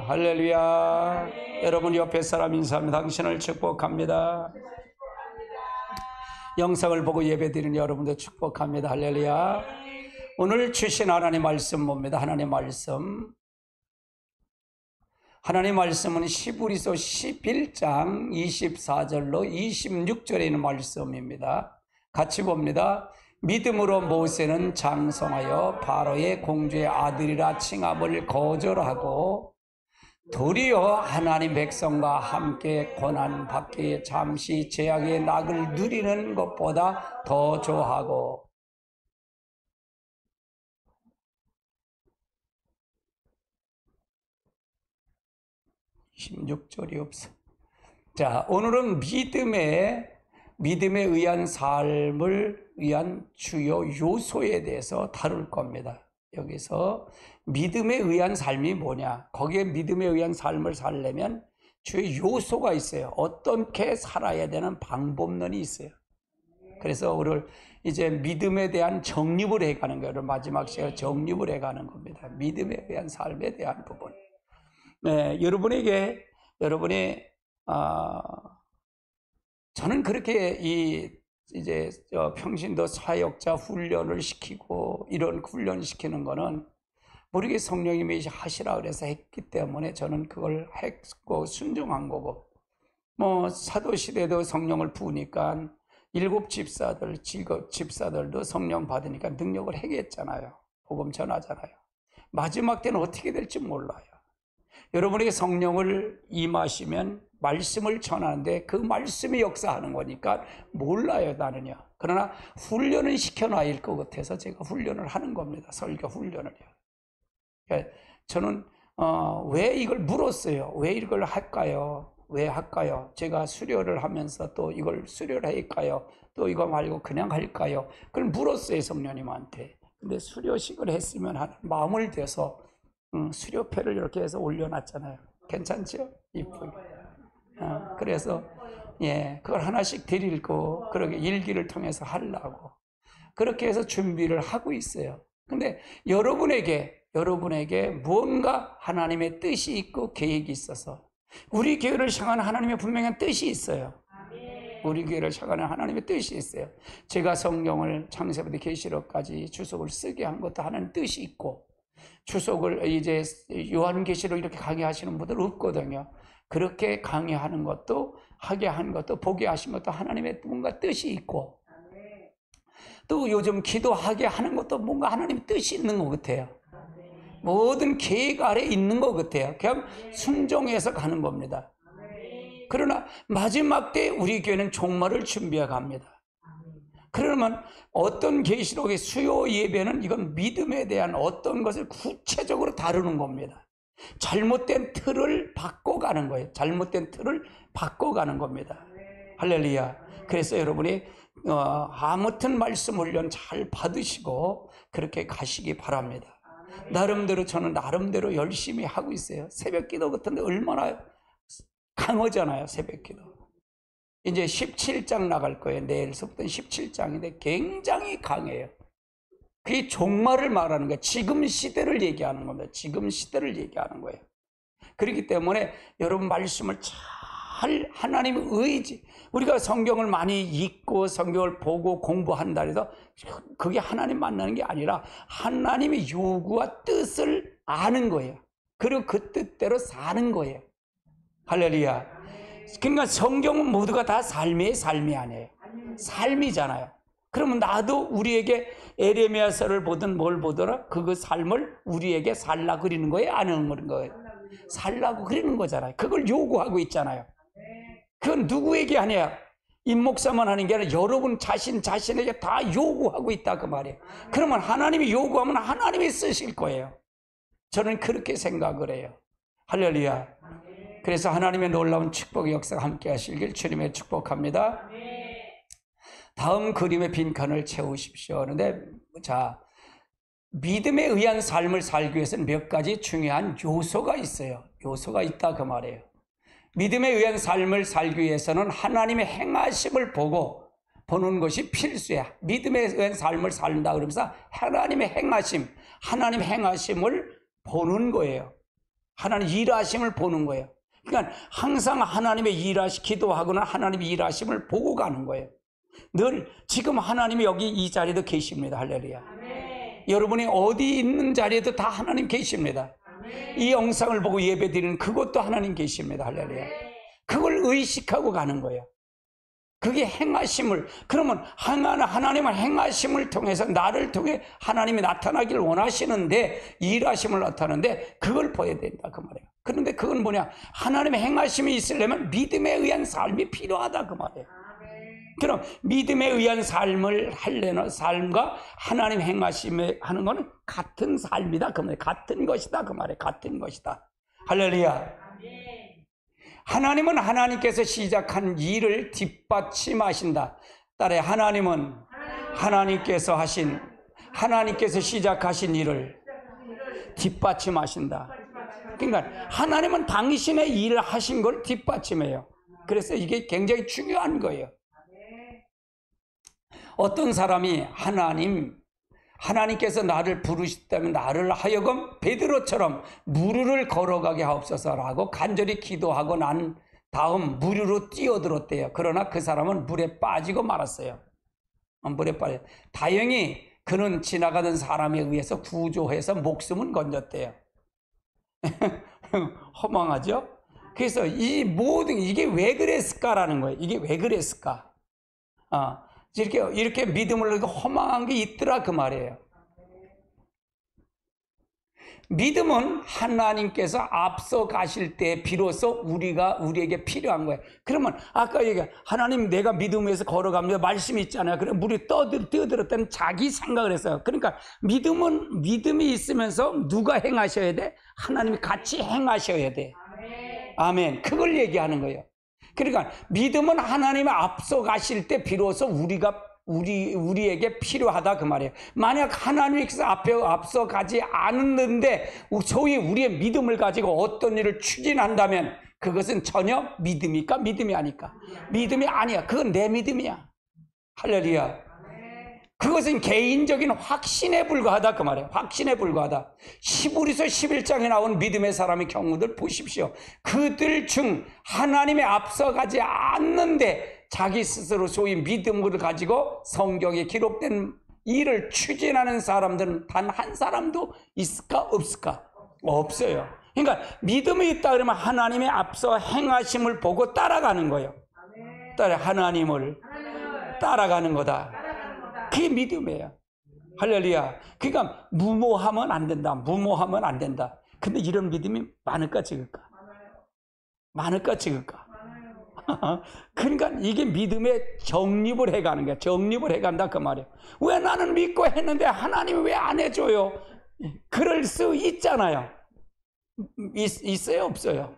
할렐루야. 여러분 옆에 사람 인사합니다. 당신을 축복합니다. 영상을 보고 예배드리는 여러분들 축복합니다. 할렐루야. 오늘 주신 하나님 말씀 봅니다. 하나님 말씀은 히브리서 11장 24절로 26절에 있는 말씀입니다. 같이 봅니다. 믿음으로 모세는 장성하여 바로의 공주의 아들이라 칭함을 거절하고 도리어 하나님 백성과 함께 고난받기에 잠시 죄악의 낙을 누리는 것보다 더 좋아하고 16절이 없어. 자, 오늘은 믿음에 의한 삶을 위한 주요 요소에 대해서 다룰 겁니다. 여기서 믿음에 의한 삶이 뭐냐? 거기에 믿음에 의한 삶을 살려면 주요 요소가 있어요. 어떻게 살아야 되는 방법론이 있어요. 그래서 오늘 이제 믿음에 대한 정립을 해가는 거예요. 마지막 시간에 정립을 해가는 겁니다. 믿음에 의한 삶에 대한 부분. 네, 여러분이 저는 그렇게 이제 평신도 사역자 훈련을 시키고 이런 훈련 시키는 거는 모르게 성령님이 하시라 그래서 했기 때문에 저는 그걸 했고 순종한 거고, 뭐 사도 시대도 성령을 부으니까 7 집사들도 성령 받으니까 능력을 행했잖아요. 복음 전하잖아요. 마지막 때는 어떻게 될지 몰라요. 여러분에게 성령을 임하시면 말씀을 전하는데 그 말씀이 역사하는 거니까 몰라요, 나는요. 그러나 훈련을 시켜놔야 것 같아서 제가 훈련을 하는 겁니다. 설교 훈련을요. 저는 왜 이걸 물었어요. 왜 이걸 할까요? 왜 할까요? 제가 수료를 하면서 또 이걸 수료를 할까요? 또 이거 말고 그냥 할까요? 그걸 물었어요, 성령님한테. 근데 수료식을 했으면 하는 마음을 대서 수료패를 이렇게 해서 올려놨잖아요. 괜찮죠? 이쁘게. 그래서 그걸 하나씩 드리고 그렇게 일기를 통해서 하려고 그렇게 해서 준비를 하고 있어요. 근데 여러분에게 무언가 하나님의 뜻이 있고 계획이 있어서 우리 교회를 향한 하나님의 분명한 뜻이 있어요. 우리 교회를 향하는 하나님의 뜻이 있어요. 제가 성경을 창세부터 계시록까지 주석을 쓰게 한 것도 하나님의 뜻이 있고, 주석을 이제 요한계시록 이렇게 강의하시는 분들 없거든요. 그렇게 강의하는 것도, 하게 한 것도, 보게 하신 것도 하나님의 뭔가 뜻이 있고, 또 요즘 기도하게 하는 것도 뭔가 하나님의 뜻이 있는 것 같아요. 모든 계획 아래 있는 것 같아요. 그냥 순종해서 가는 겁니다. 그러나 마지막 때 우리 교회는 종말을 준비해 갑니다. 그러면 어떤 계시록의 수요 예배는 이건 믿음에 대한 어떤 것을 구체적으로 다루는 겁니다. 잘못된 틀을 바꿔가는 거예요. 잘못된 틀을 바꿔가는 겁니다. 할렐루야. 그래서 여러분이 아무튼 말씀 훈련 잘 받으시고 그렇게 가시기 바랍니다. 나름대로 저는 나름대로 열심히 하고 있어요. 새벽기도 같은데 얼마나 강하잖아요. 새벽기도. 이제 17장 나갈 거예요. 내일서부터 17장인데 굉장히 강해요. 그게 종말을 말하는 거예요. 지금 시대를 얘기하는 겁니다. 지금 시대를 얘기하는 거예요. 그렇기 때문에 여러분 말씀을 잘 하나님의 의지, 우리가 성경을 많이 읽고 성경을 보고 공부한다 해서 그게 하나님 만나는 게 아니라 하나님의 요구와 뜻을 아는 거예요. 그리고 그 뜻대로 사는 거예요. 할렐루야. 그러니까 성경은 모두가 다 삶이 아니에요. 삶이잖아요. 그러면 나도 우리에게 에레미야서를 보든 뭘 보더라 그 삶을 우리에게 살라 그리는 거예요? 안 하는 거예요? 살라고 그리는 거잖아요. 그걸 요구하고 있잖아요. 그건 누구에게 하냐? 임목사만 하는 게 아니라 여러분 자신에게 다 요구하고 있다 그 말이에요. 그러면 하나님이 요구하면 하나님이 쓰실 거예요. 저는 그렇게 생각을 해요. 할렐루야. 그래서 하나님의 놀라운 축복의 역사가 함께 하시길 주님의 축복합니다. 다음 그림의 빈칸을 채우십시오. 그런데 자, 믿음에 의한 삶을 살기 위해서는 몇 가지 중요한 요소가 있어요. 요소가 있다 그 말이에요. 믿음에 의한 삶을 살기 위해서는 하나님의 행하심을 보는 것이 필수야. 믿음에 의한 삶을 산다 그러면서 하나님의 행하심을 보는 거예요. 하나님 일하심을 보는 거예요. 그러니까 항상 하나님의 기도하거나 하나님의 일하심을 보고 가는 거예요. 늘 지금 하나님이 여기 이 자리에도 계십니다. 할렐루야. 아멘. 여러분이 어디 있는 자리에도 다 하나님 계십니다. 아멘. 이 영상을 보고 예배드리는 그것도 하나님 계십니다. 할렐루야. 그걸 의식하고 가는 거예요. 그게 행하심을, 그러면 하나님은 행하심을 통해서 나를 통해 하나님이 나타나기를 원하시는데, 일하심을 나타나는데 그걸 보여야 된다 그 말이에요. 그런데 그건 뭐냐, 하나님의 행하심이 있으려면 믿음에 의한 삶이 필요하다 그 말이에요. 그럼 믿음에 의한 삶을 하려는 삶과 하나님 행하심에 하는 것은 같은 삶이다 그 말이에요. 같은 것이다 그 말이에요. 같은 것이다. 할렐루야. 하나님은 하나님께서 시작한 일을 뒷받침하신다. 따라 하나님은 하나님께서 시작하신 일을 뒷받침하신다. 그러니까 하나님은 당신의 일을 하신 걸 뒷받침해요. 그래서 이게 굉장히 중요한 거예요. 어떤 사람이 하나님께서 나를 부르셨다면 나를 하여금 베드로처럼 무리를 걸어가게 하옵소서라고 간절히 기도하고 난 다음 무리로 뛰어들었대요. 그러나 그 사람은 물에 빠지고 말았어요. 물에 빠져. 다행히 그는 지나가던 사람에 의해서 구조해서 목숨은 건졌대요. 허망하죠? 그래서 이게 왜 그랬을까라는 거예요. 이게 왜 그랬을까? 이렇게 믿음을 허망한 게 있더라 그 말이에요. 믿음은 하나님께서 앞서 가실 때 비로소 우리에게 필요한 거예요. 그러면 아까 하나님 내가 믿음에서 걸어갑니다 말씀이 있잖아요. 그럼 물이 뛰어들었다는 자기 생각을 했어요. 그러니까 믿음이 있으면서 누가 행하셔야 돼? 하나님이 같이 행하셔야 돼. 아멘. 그걸 얘기하는 거예요. 그러니까 믿음은 하나님이 앞서 가실 때 비로소 우리에게 필요하다 그 말이에요. 만약 하나님께서 앞서 가지 않았는데 소위 우리의 믿음을 가지고 어떤 일을 추진한다면 그것은 전혀 믿음입니까? 믿음이 아닐까? 믿음이 아니야. 그건 내 믿음이야. 할렐루야. 그것은 개인적인 확신에 불과하다 그 말이에요. 확신에 불과하다. 히브리서 11장에 나온 믿음의 사람의 경우들 보십시오. 그들 중 하나님의 앞서가지 않는데 자기 스스로 소위 믿음을 가지고 성경에 기록된 일을 추진하는 사람들은 단 한 사람도 있을까 없을까? 없어요. 그러니까 믿음이 있다 그러면 하나님의 앞서 행하심을 보고 따라가는 거예요. 하나님을 따라가는 거다. 그게 믿음이에요. 할렐루야. 그러니까 무모하면 안 된다. 무모하면 안 된다. 근데 이런 믿음이 많을까 적을까? 많을까 적을까? 그러니까 이게 믿음에 정립을 해가는 거야. 정립을 해간다 그 말이에요. 왜 나는 믿고 했는데 하나님이 왜 안 해줘요? 그럴 수 있잖아요. 있어요 없어요?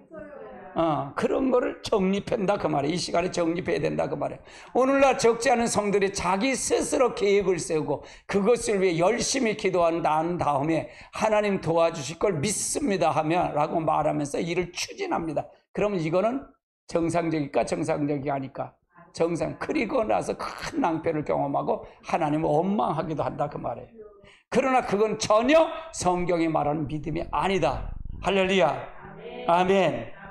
그런 거를 정립한다 그 말이에요. 이 시간에 정립해야 된다 그 말이에요. 오늘날 적지 않은 성들이 자기 스스로 계획을 세우고 그것을 위해 열심히 기도한 다음에 하나님 도와주실 걸 믿습니다 라고 말하면서 일을 추진합니다. 그러면 이거는 정상적일까 정상적이 아닐까? 그리고 나서 큰 낭패를 경험하고 하나님을 원망하기도 한다 그 말이에요. 그러나 그건 전혀 성경이 말하는 믿음이 아니다. 할렐루야. 아멘.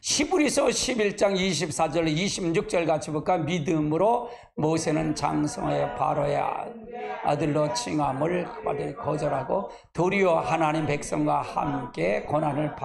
히브리서 11장 24절 26절 같이 볼까? 믿음으로 모세는 장성하여 바로의 아들로 칭함을 거절하고 도리어 하나님 백성과 함께 고난을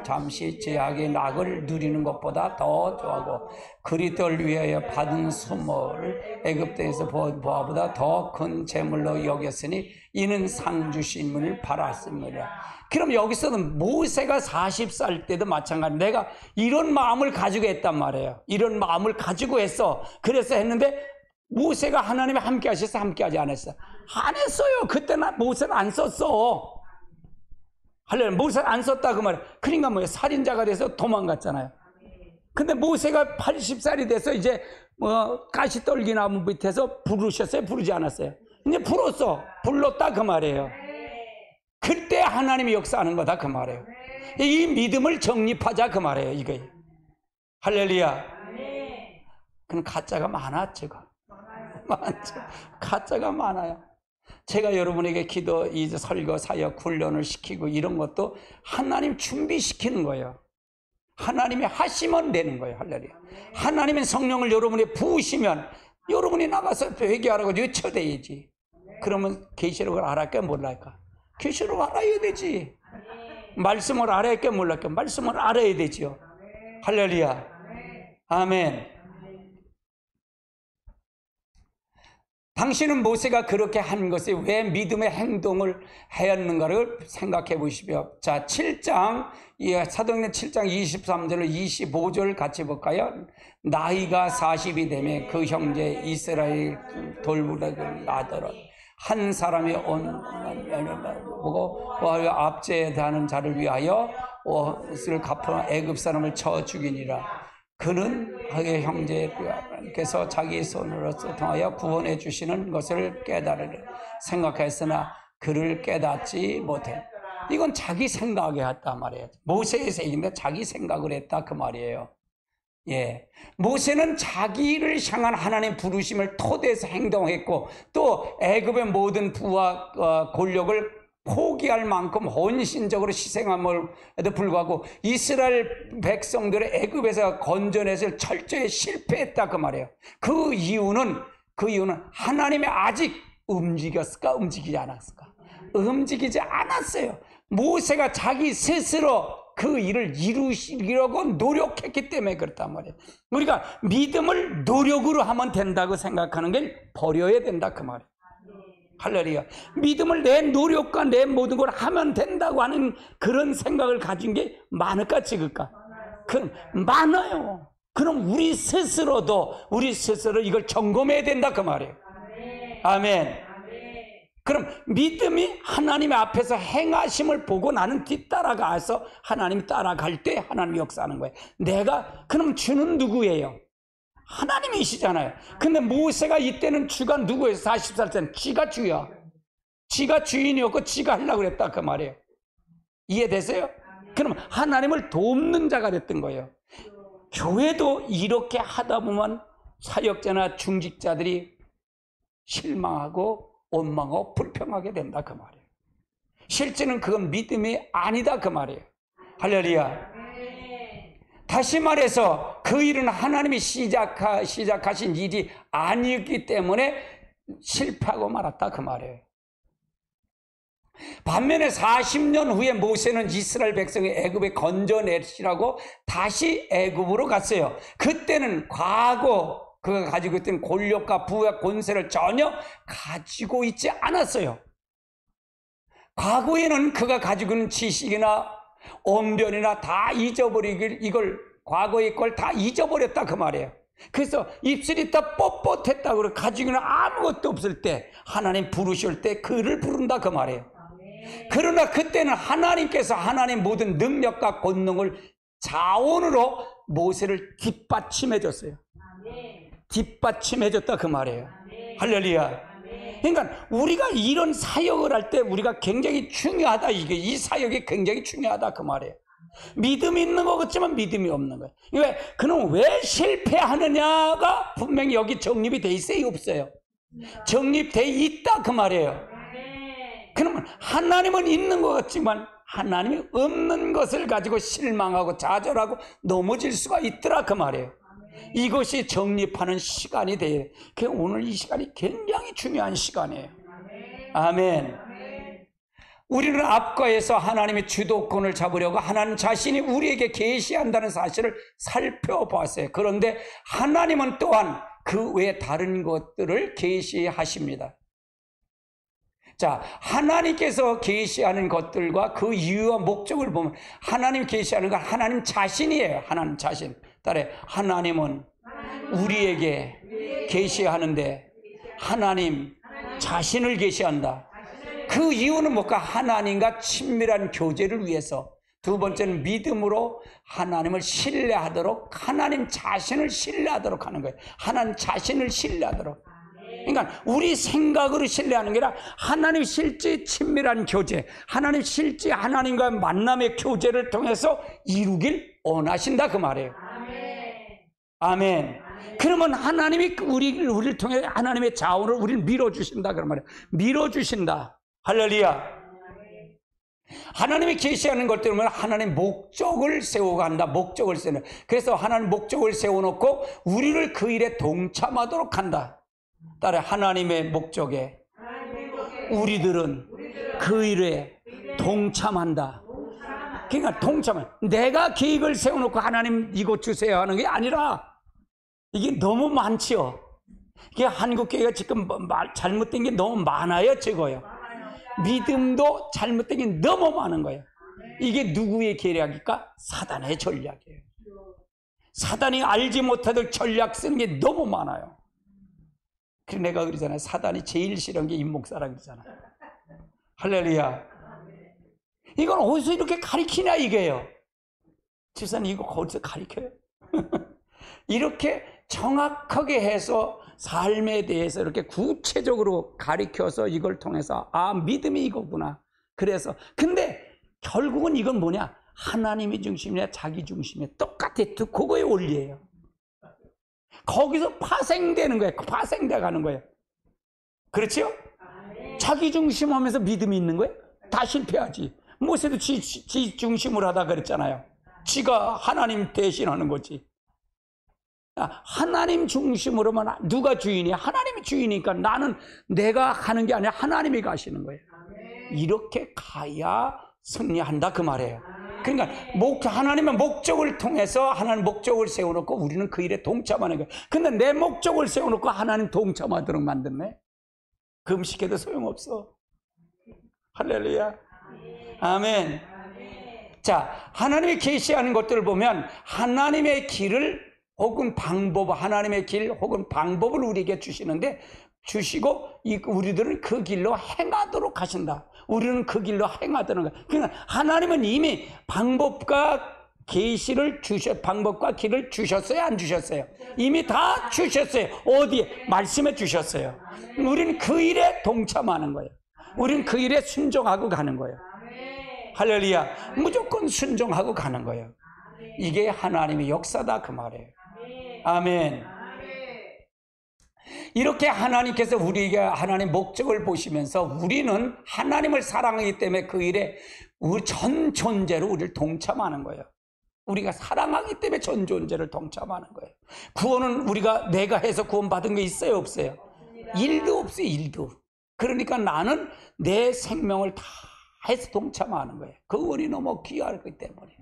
잠시 제약의 낙을 누리는 것보다 더 좋아하고 그리스도를 위하여 받은 수모를 애굽에서 보아보다 더 큰 재물로 여겼으니 이는 상 주심을 받았습니다. 그럼 여기서는 모세가 40살 때도 마찬가지. 내가 이런 마음을 가지고 했단 말이에요. 이런 마음을 가지고 했어. 그래서 했는데 모세가 하나님이 함께 하셔서 함께 하지 않았어. 안 했어요. 그때는 모세는 안 썼어. 할렐루야. 모세는 안 썼다 그 말이에요. 그러니까 뭐예요? 살인자가 돼서 도망갔잖아요. 근데 모세가 80살이 돼서 이제 가시떨기 나무 밑에서 부르셨어요? 부르지 않았어요? 이제 불렀다 그 말이에요. 그때 하나님이 역사하는 거다 그 말이에요. 이 믿음을 정립하자 그 말이에요. 이거. 할렐루야. 그럼 가짜가 많아 제가. 많죠. 가짜가 많아요. 제가 여러분에게 기도, 이제 설교, 사역, 훈련을 시키고 이런 것도 하나님 준비시키는 거예요. 하나님이 하시면 되는 거예요. 할렐루야. 하나님의 성령을 여러분이 부으시면 여러분이 나가서 회개하라고 외쳐대야지. 그러면 계시록을 알았게 몰랄까? 계시록 알아야 되지. 말씀을 알아야 몰랄까? 말씀을 알아야 되죠. 할렐루야. 아멘. 당신은 모세가 그렇게 한 것이 왜 믿음의 행동을 하였는가를 생각해 보십시오. 자, 7장, 사도행전 7장 23절로 25절 같이 볼까요? 나이가 40이 되면 그 형제 이스라엘 돌무라기를 낳더라. 한 사람이 보고 압제하는 자를 위하여 옷을 갚아 애굽 사람을 쳐 죽이니라. 그는 그의 형제께서 자기 손으로서 통하여 구원해 주시는 것을 깨달으려 생각했으나 그를 깨닫지 못해. 이건 자기 생각에 했단 말이에요. 모세의 얘기인데 자기 생각을 했다 그 말이에요. 예, 모세는 자기를 향한 하나님의 부르심을 토대해서 행동했고 또 애굽의 모든 부와 권력을 포기할 만큼 헌신적으로 희생함에도 불구하고 이스라엘 백성들을 애굽에서 건져내서 철저히 실패했다 그 말이에요. 그 이유는 하나님이 아직 움직였을까 움직이지 않았을까? 움직이지 않았어요. 모세가 자기 스스로 그 일을 이루시려고 노력했기 때문에 그렇단 말이에요. 우리가 믿음을 노력으로 하면 된다고 생각하는 게 버려야 된다 그 말이에요. 할렐루야. 믿음을 내 노력과 내 모든 걸 하면 된다고 하는 그런 생각을 가진 게 많을까 적을까? 많아요. 그럼 우리 스스로 이걸 점검해야 된다 그 말이에요. 아멘. 그럼 믿음이 하나님 앞에서 행하심을 보고 나는 뒤따라가서 하나님이 따라갈 때 하나님이 역사하는 거예요. 그럼 주는 누구예요? 하나님이시잖아요. 근데 모세가 이때는 주가 누구예요? 40살 때는 지가 주야. 지가 주인이었고 지가 하려고 그랬다 그 말이에요. 이해되세요? 그럼 하나님을 돕는 자가 됐던 거예요. 교회도 이렇게 하다 보면 사역자나 중직자들이 실망하고 원망하고 불평하게 된다 그 말이에요. 실제는 그건 믿음이 아니다 그 말이에요. 할렐루야. 다시 말해서 그 일은 하나님이 시작하신 일이 아니었기 때문에 실패하고 말았다 그 말이에요. 반면에 40년 후에 모세는 이스라엘 백성이 애굽에 건져내시라고 다시 애굽으로 갔어요. 그때는 과거 그가 가지고 있던 권력과 부와 권세를 전혀 가지고 있지 않았어요. 과거에는 그가 가지고 있는 지식이나 언변이나 다 이걸 과거의 걸 다 잊어버렸다 그 말이에요. 그래서 입술이 다 뻣뻣했다고 가지고 있는 아무것도 없을 때 하나님 부르실 때 그를 부른다 그 말이에요. 그러나 그때는 하나님께서 하나님 모든 능력과 권능을 자원으로 모세를 뒷받침해 줬어요. 뒷받침해 줬다 그 말이에요. 할렐루야. 그러니까 우리가 이런 사역을 할 때 우리가 굉장히 중요하다. 이 사역이 굉장히 중요하다 그 말이에요. 믿음이 있는 것 같지만 믿음이 없는 거예요. 그럼 왜 실패하느냐가 분명히 여기 정립이 돼 있어요? 없어요? 정립돼 있다 그 말이에요. 그러면 하나님은 있는 것 같지만 하나님이 없는 것을 가지고 실망하고 좌절하고 넘어질 수가 있더라 그 말이에요. 이것이 정립하는 시간이 돼요. 오늘 이 시간이 굉장히 중요한 시간이에요. 아멘. 우리는 앞과에서 하나님의 주도권을 잡으려고 하나님 자신이 우리에게 계시한다는 사실을 살펴봤어요. 그런데 하나님은 또한 그 외에 다른 것들을 계시하십니다. 자, 하나님께서 계시하는 것들과 그 이유와 목적을 보면 하나님 계시하는 건 하나님 자신이에요. 하나님 자신. 따라 하나님은 우리에게 계시하는데 하나님 자신을 계시한다. 그 이유는 뭘까? 하나님과 친밀한 교제를 위해서. 두 번째는 믿음으로 하나님을 신뢰하도록, 하나님 자신을 신뢰하도록 하는 거예요. 하나님 자신을 신뢰하도록. 그러니까 우리 생각으로 신뢰하는 게 아니라 하나님 실제 친밀한 교제, 하나님 실제 하나님과 만남의 교제를 통해서 이루길 원하신다 그 말이에요. 아멘. 그러면 하나님이 우리를 통해 하나님의 자원을 우리를 밀어주신다 그런 말이에요. 밀어주신다. 할렐루야. 하나님이 계시하는 것 때문에 하나님 목적을 세워간다. 목적을 세우는. 그래서 하나님 목적을 세워놓고 우리를 그 일에 동참하도록 한다. 따라 하나님의 목적에 우리들은 그 일에 동참한다. 그러니까 동참은 내가 계획을 세워놓고 하나님 이거 주세요 하는 게 아니라 이게 너무 많지요. 이게 한국교회가 지금 잘못된 게 너무 많아요, 적어요. 믿음도 잘못된 게 너무 많은 거예요. 이게 누구의 계략일까? 사단의 전략이에요. 사단이 알지 못하던 전략 쓰는 게 너무 많아요. 그래서 내가 그러잖아요. 사단이 제일 싫은 게 임목사라 그러잖아요. 할렐루야. 이건 어디서 이렇게 가리키냐 이게요. 집사님 이거 어디서 가리켜요? 이렇게 정확하게 해서 삶에 대해서 이렇게 구체적으로 가리켜서 이걸 통해서 믿음이 이거구나. 그래서 근데 결국은 이건 뭐냐? 하나님이 중심이냐 자기 중심이냐 똑같아. 그거의 원리예요. 거기서 파생되는 거예요. 파생돼 가는 거예요. 그렇죠? 자기 중심하면서 믿음이 있는 거예요? 다 실패하지. 모세도 지 중심으로 하다 그랬잖아요. 지가 하나님 대신하는 거지. 하나님 중심으로만 누가 주인이야? 하나님이 주인이니까 나는 내가 하는 게 아니라 하나님이 가시는 거예요. 이렇게 가야 승리한다 그 말이에요. 그러니까 하나님의 목적을 통해서 하나님 목적을 세워놓고 우리는 그 일에 동참하는 거예요. 근데 내 목적을 세워놓고 하나님 동참하도록 만드네. 금식해도 소용없어. 할렐루야. 아멘. 자, 하나님이 계시하는 것들을 보면 하나님의 길을 혹은 하나님의 길 혹은 방법을 우리에게 주시는데 주시고 우리들은 그 길로 행하도록 하신다. 우리는 그 길로 행하도록. 그러니까 하나님은 이미 방법과 길을 주셨어요? 안 주셨어요? 이미 다 주셨어요. 어디에? 말씀에 주셨어요. 우리는 그 일에 동참하는 거예요. 우리는 그 일에 순종하고 가는 거예요. 할렐루야. 무조건 순종하고 가는 거예요. 이게 하나님의 역사다 그 말이에요. 아멘. 이렇게 하나님께서 우리에게 하나님의 목적을 보시면서 우리는 하나님을 사랑하기 때문에 그 일에 우리 전 존재로 우리를 동참하는 거예요. 우리가 사랑하기 때문에 전 존재를 동참하는 거예요. 구원은 내가 해서 구원받은 게 있어요? 없어요? 일도 없어요. 일도. 그러니까 나는 내 생명을 다 해서 동참하는 거예요. 그 원이 너무 귀하기 때문에.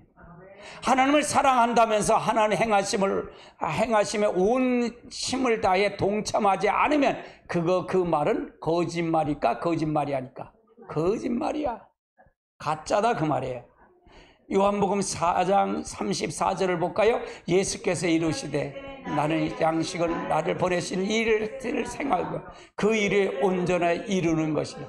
하나님을 사랑한다면서 하나님 행하심에 온 힘을 다해 동참하지 않으면 그 말은 거짓말일까? 거짓말이 아닐까? 거짓말이야. 가짜다 그 말이에요. 요한복음 4장 34절을 볼까요? 예수께서 이르시되 나는 양식을 나를 보내신 일을 생각하고 그 일에 온전히 이루는 것이다.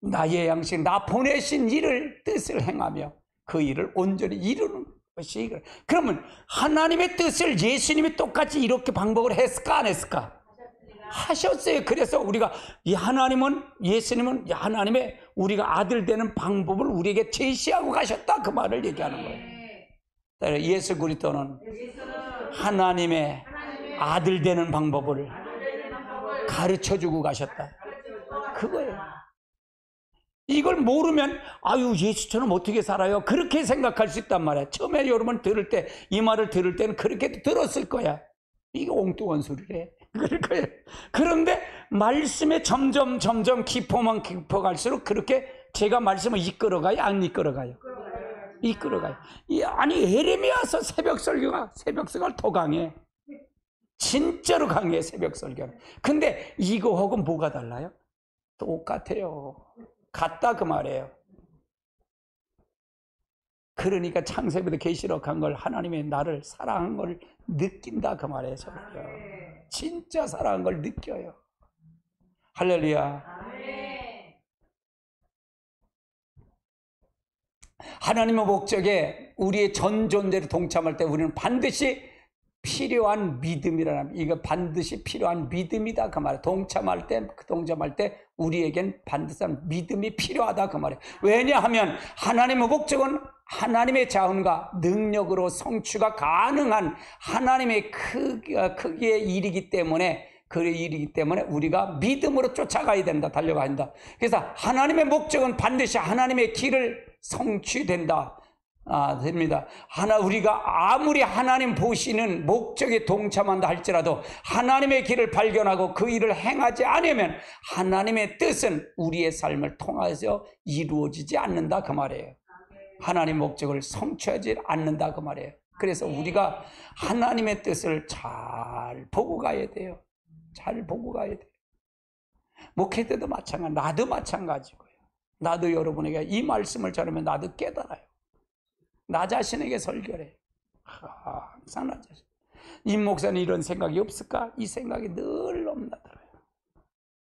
나의 양식 나 보내신 일을 뜻을 행하며 그 일을 온전히 이루는 것이. 그러면 하나님의 뜻을 예수님이 똑같이 이렇게 방법을 했을까 안 했을까? 하셨어요. 그래서 우리가 예수님은 하나님의 우리가 아들 되는 방법을 우리에게 제시하고 가셨다 그 말을 얘기하는 거예요. 예수 그리스도는 하나님의 아들 되는 방법을 가르쳐주고 가셨다 그거예요. 이걸 모르면 예수처럼 어떻게 살아요? 그렇게 생각할 수 있단 말이야. 처음에 여러분 이 말을 들을 때는 그렇게 들었을 거야. 이게 엉뚱한 소리래. 그럴 거예요. 그런데 말씀에 점점 깊어만 깊어갈수록 그렇게 제가 말씀을 이끌어가요? 안 이끌어가요? 이끌어가요. 아니 에레미야서 새벽 설교가 더 강해. 진짜로 강해 새벽 설교는. 근데 이거하고 뭐가 달라요? 똑같아요. 같다 그 말이에요. 그러니까 창세기부터 계시록한 걸 하나님의 나를 사랑한 걸 느낀다 그 말이에요. 저는요. 진짜 사랑한 걸 느껴요. 할렐루야. 하나님의 목적에 우리의 전 존재로 동참할 때 우리는 반드시 필요한 믿음이라는, 이거 반드시 필요한 믿음이다 그 말이에요. 동참할 때 우리에겐 반드시 믿음이 필요하다 그 말이에요. 왜냐하면 하나님의 목적은 하나님의 자원과 능력으로 성취가 가능한 하나님의 크기의 일이기 때문에, 그 일이기 때문에 우리가 믿음으로 쫓아가야 된다, 달려가야 된다. 그래서 하나님의 목적은 반드시 하나님의 길을 성취된다. 됩니다. 우리가 아무리 하나님 보시는 목적에 동참한다 할지라도 하나님의 길을 발견하고 그 일을 행하지 않으면 하나님의 뜻은 우리의 삶을 통해서 이루어지지 않는다, 그 말이에요. 하나님 목적을 성취하지 않는다, 그 말이에요. 그래서 우리가 하나님의 뜻을 잘 보고 가야 돼요. 잘 보고 가야 돼요. 목회 때도 마찬가지, 나도 마찬가지고요. 나도 여러분에게 이 말씀을 전하면 나도 깨달아요. 나 자신에게 설교해. 항상 나 자신. 임 목사는 이런 생각이 없을까? 이 생각이 늘 넘나들어요.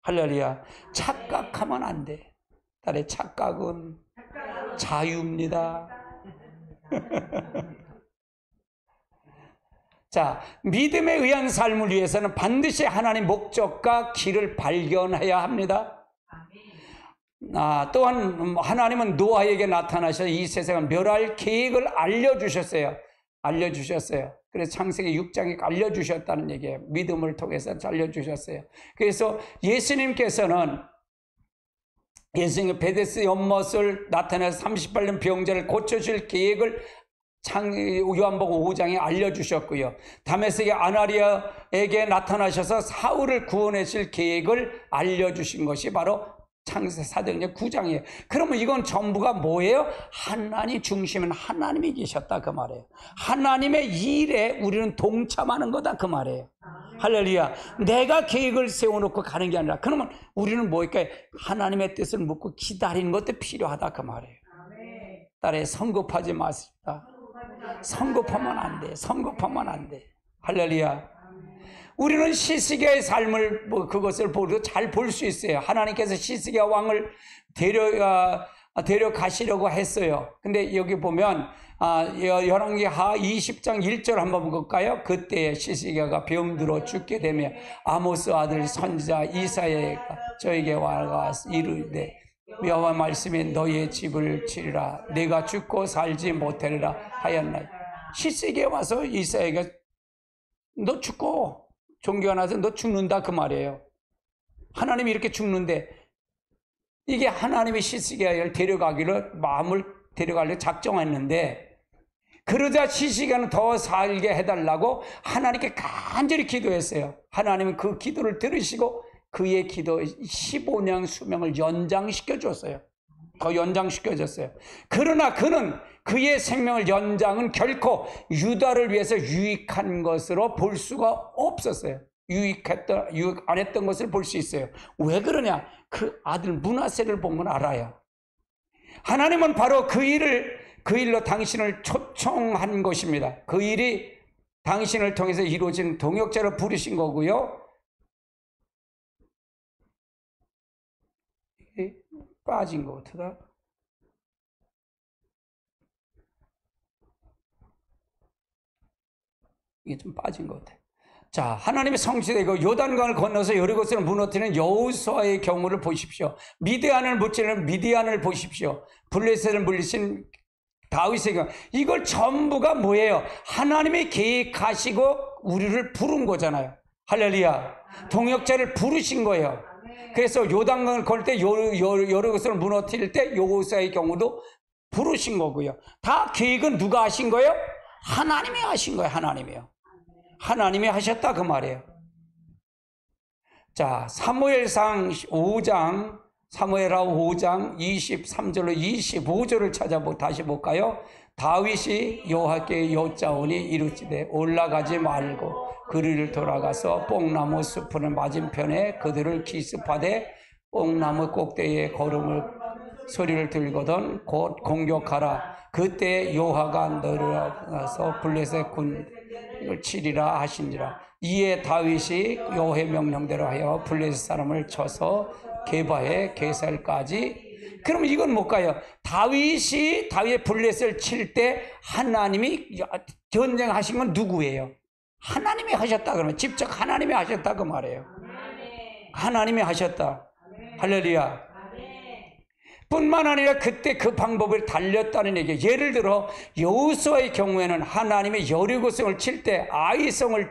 할렐루야. 착각하면 안 돼. 딸의 착각은 자유입니다. 자, 믿음에 의한 삶을 위해서는 반드시 하나님 목적과 길을 발견해야 합니다. 또한 하나님은 노아에게 나타나셔서 이 세상을 멸할 계획을 알려주셨어요. 그래서 창세기 6장에 알려주셨다는 얘기예요. 믿음을 통해서 알려주셨어요. 그래서 예수님께서는 베데스 연못을 나타내서 38년 병자를 고쳐줄 계획을 요한복음 5장에 알려주셨고요. 다메섹의 아나니아에게 나타나셔서 사울을 구원하실 계획을 알려주신 것이 바로 창세 사도행전 9장이에요. 그러면 이건 전부가 뭐예요? 하나님 중심은 하나님이 계셨다, 그 말이에요. 하나님의 일에 우리는 동참하는 거다, 그 말이에요. 할렐루야. 내가 계획을 세워놓고 가는 게 아니라, 그러면 우리는 뭐일까요? 하나님의 뜻을 묻고 기다리는 것도 필요하다, 그 말이에요. 딸에 성급하지 마십시다. 성급하면 안 돼. 성급하면 안 돼. 할렐루야. 우리는 시스기야의 삶을 그것을 잘 볼 수 있어요. 하나님께서 시스기야 왕을 데려가시려고 했어요. 근데 여기 보면 열왕기하 20장 1절 한번 볼까요? 그때 시스기야가 병들어 죽게 되며 아모스 아들 선지자 이사야가 저에게 와가 이르되 여호와 말씀이 너희의 집을 치리라 내가 죽고 살지 못하리라 하였나이다. 시스기야 와서 이사야가 너 죽고 종교가 나서 너 죽는다, 그 말이에요. 하나님이 이렇게 죽는데, 이게 하나님이 시스기야를 마음을 데려가려고 작정했는데, 그러자 시스기야는 더 살게 해달라고 하나님께 간절히 기도했어요. 하나님은 그 기도를 들으시고 그의 기도 15년 수명을 연장시켜 줬어요. 더 연장시켜 줬어요. 그러나 그는 그의 생명을 연장은 결코 유다를 위해서 유익한 것으로 볼 수가 없었어요. 유익 안 했던 것을 볼 수 있어요. 왜 그러냐? 그 아들 므낫세를 보면 알아요. 하나님은 바로 그 일로 당신을 초청한 것입니다. 그 일이 당신을 통해서 이루어진 동역자로 부르신 거고요. 빠진 것 같다. 이게 좀 빠진 것 같아. 자, 하나님의 성취되고 요단강을 건너서 여리고성을 무너뜨리는 여호수아의 경우를 보십시오. 미디안을 무찌르는 미디안을 보십시오. 블레셋을 물리신 다윗의 경우. 이걸 전부가 뭐예요? 하나님이 계획하시고 우리를 부른 거잖아요. 할렐루야. 동역자를 부르신 거예요. 그래서 요단강을 걸 때 여리고성을 무너뜨릴 때 여호수아의 경우도 부르신 거고요. 다 계획은 누가 하신 거예요? 하나님이 하신 거예요. 하나님이 하셨다, 그 말이에요. 자, 사무엘상 5장 23절로 25절을 다시 볼까요? 다윗이 여호와께 여짜오니 이르시되 올라가지 말고 그리를 돌아가서 뽕나무 숲을 맞은편에 그들을 기습하되 뽕나무 꼭대기에 걸음을 소리를 들거든 곧 공격하라. 그때 여호와가 내려가서 블레셋 군을 치리라 하시니라. 이에 다윗이 여호와의 명령대로 하여 블레셋 사람을 쳐서 게바의 게살까지. 그럼 이건 뭘까요? 다윗의 블레셋을 칠 때 하나님이 전쟁하신 건 누구예요? 하나님이 하셨다. 그러면 직접 하나님이 하셨다, 그 말이에요. 하나님이 하셨다. 할렐루야. 뿐만 아니라 그때 그 방법을 달렸다는 얘기예요. 예를 들어 여호수아의 경우에는 하나님의 여리고성을 칠 때, 아이성을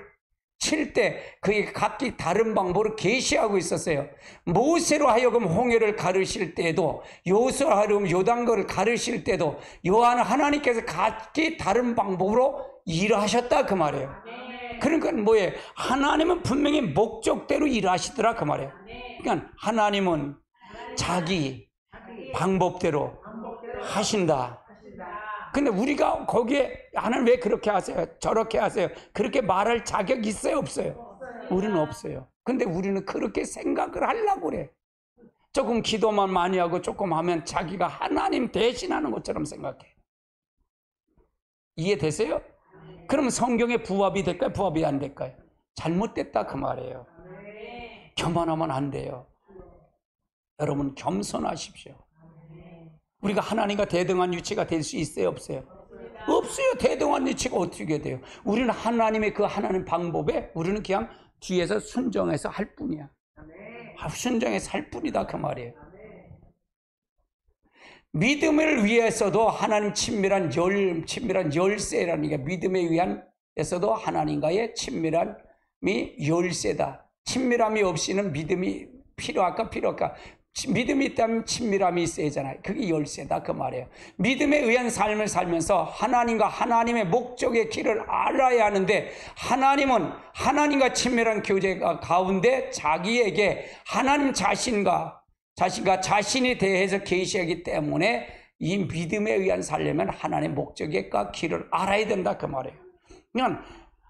칠 때 그게 각기 다른 방법으로 계시하고 있었어요. 모세로 하여금 홍해를 가르실 때도, 여호수아로 하여금 요단강을 가르실 때도 하나님께서 각기 다른 방법으로 일하셨다 그 말이에요. 그러니까 뭐예요? 하나님은 분명히 목적대로 일하시더라 그 말이에요. 그러니까 하나님은 자기 방법대로 하신다. 근데 우리가 거기에 하나님 왜 그렇게 하세요? 저렇게 하세요? 그렇게 말할 자격 있어요? 없어요? 우리는 없어요. 근데 우리는 그렇게 생각을 하려고 그래. 조금 기도만 많이 하고 조금 하면 자기가 하나님 대신하는 것처럼 생각해. 이해되세요? 그러면 성경에 부합이 될까요? 부합이 안 될까요? 잘못됐다 그 말이에요. 겸손하면 안 돼요. 여러분 겸손하십시오. 우리가 하나님과 대등한 위치가 될 수 있어요? 없어요? 없어요. 대등한 위치가 어떻게 돼요? 우리는 하나님의 그 하나님 방법에 우리는 그냥 뒤에서 순종해서 할 뿐이야. 순종해서 할 뿐이다 그 말이에요. 믿음을 위해서도 하나님 친밀한 열쇠라는 게, 믿음에 의한에서도 하나님과의 친밀함이 열쇠다. 친밀함이 없이는 믿음이 필요할까? 믿음이 있다면 친밀함이 있어야 하잖아요. 그게 열쇠다 그 말이에요. 믿음에 의한 삶을 살면서 하나님과 하나님의 목적의 길을 알아야 하는데, 하나님은 하나님과 친밀한 교제 가운데 자기에게 하나님 자신이 대해서 계시하기 때문에 이 믿음에 의한 살려면 하나님의 목적과 길을 알아야 된다 그 말이에요. 그러니까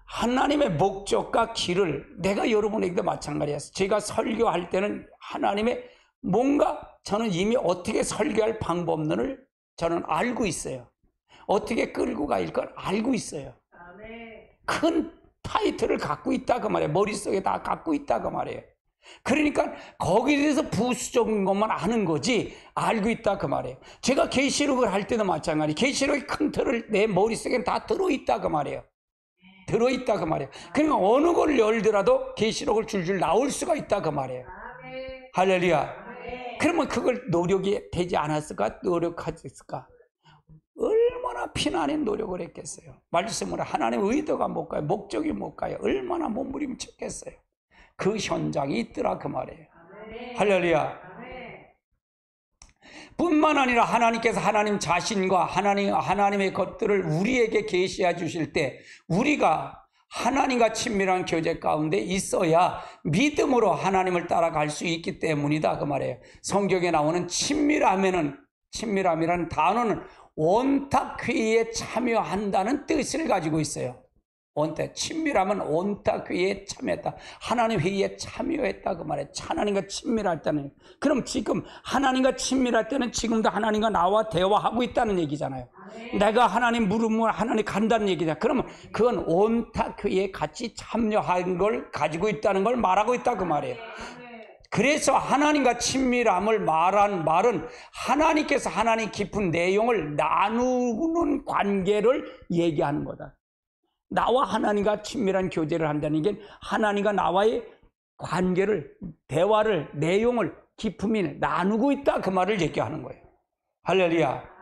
하나님의 목적과 길을, 내가 여러분에게도 마찬가지예요. 제가 설교할 때는 하나님의 뭔가 저는 이미 어떻게 설교할 방법론을 저는 알고 있어요. 어떻게 끌고 갈 걸 알고 있어요. 큰 타이틀을 갖고 있다 그 말이에요. 머릿속에 다 갖고 있다 그 말이에요. 그러니까 거기에 대해서 부수적인 것만 아는 거지 알고 있다 그 말이에요. 제가 계시록을 할 때도 마찬가지. 계시록의 큰 틀을 내 머릿속에 다 들어있다 그 말이에요. 들어있다 그 말이에요. 그러니까 어느 걸 열더라도 계시록을 줄줄 나올 수가 있다 그 말이에요. 할렐루야. 그러면 그걸 노력이 되지 않았을까? 노력하셨을까? 얼마나 피나는 노력을 했겠어요. 말씀으로 하나님의 의도가 못 가요. 목적이 못 가요. 얼마나 몸부림쳤겠어요. 그 현장이 있더라 그 말이에요. 할렐루야. 뿐만 아니라 하나님께서 하나님 자신과 하나님의 것들을 우리에게 계시해 주실 때, 우리가 하나님과 친밀한 교제 가운데 있어야 믿음으로 하나님을 따라갈 수 있기 때문이다 그 말이에요. 성경에 나오는 친밀함이라는 단어는 온탁회의에 참여한다는 뜻을 가지고 있어요. 친밀함은 온탁회의에 참여했다. 하나님 회의에 참여했다 그 말이에요. 하나님과 친밀할 때는. 그럼 지금 하나님과 친밀할 때는 지금도 하나님과 나와 대화하고 있다는 얘기잖아요. 내가 하나님 물으면 하나님 간다는 얘기잖아요. 그러면 그건 온탁회의에 같이 참여한 걸 가지고 있다는 걸 말하고 있다 그 말이에요. 그래서 하나님과 친밀함을 말한 말은 하나님께서 하나님 깊은 내용을 나누는 관계를 얘기하는 거다. 나와 하나님과 친밀한 교제를 한다는 게 하나님과 나와의 관계를, 대화를, 내용을, 깊음이 나누고 있다 그 말을 얘기하는 거예요. 할렐루야.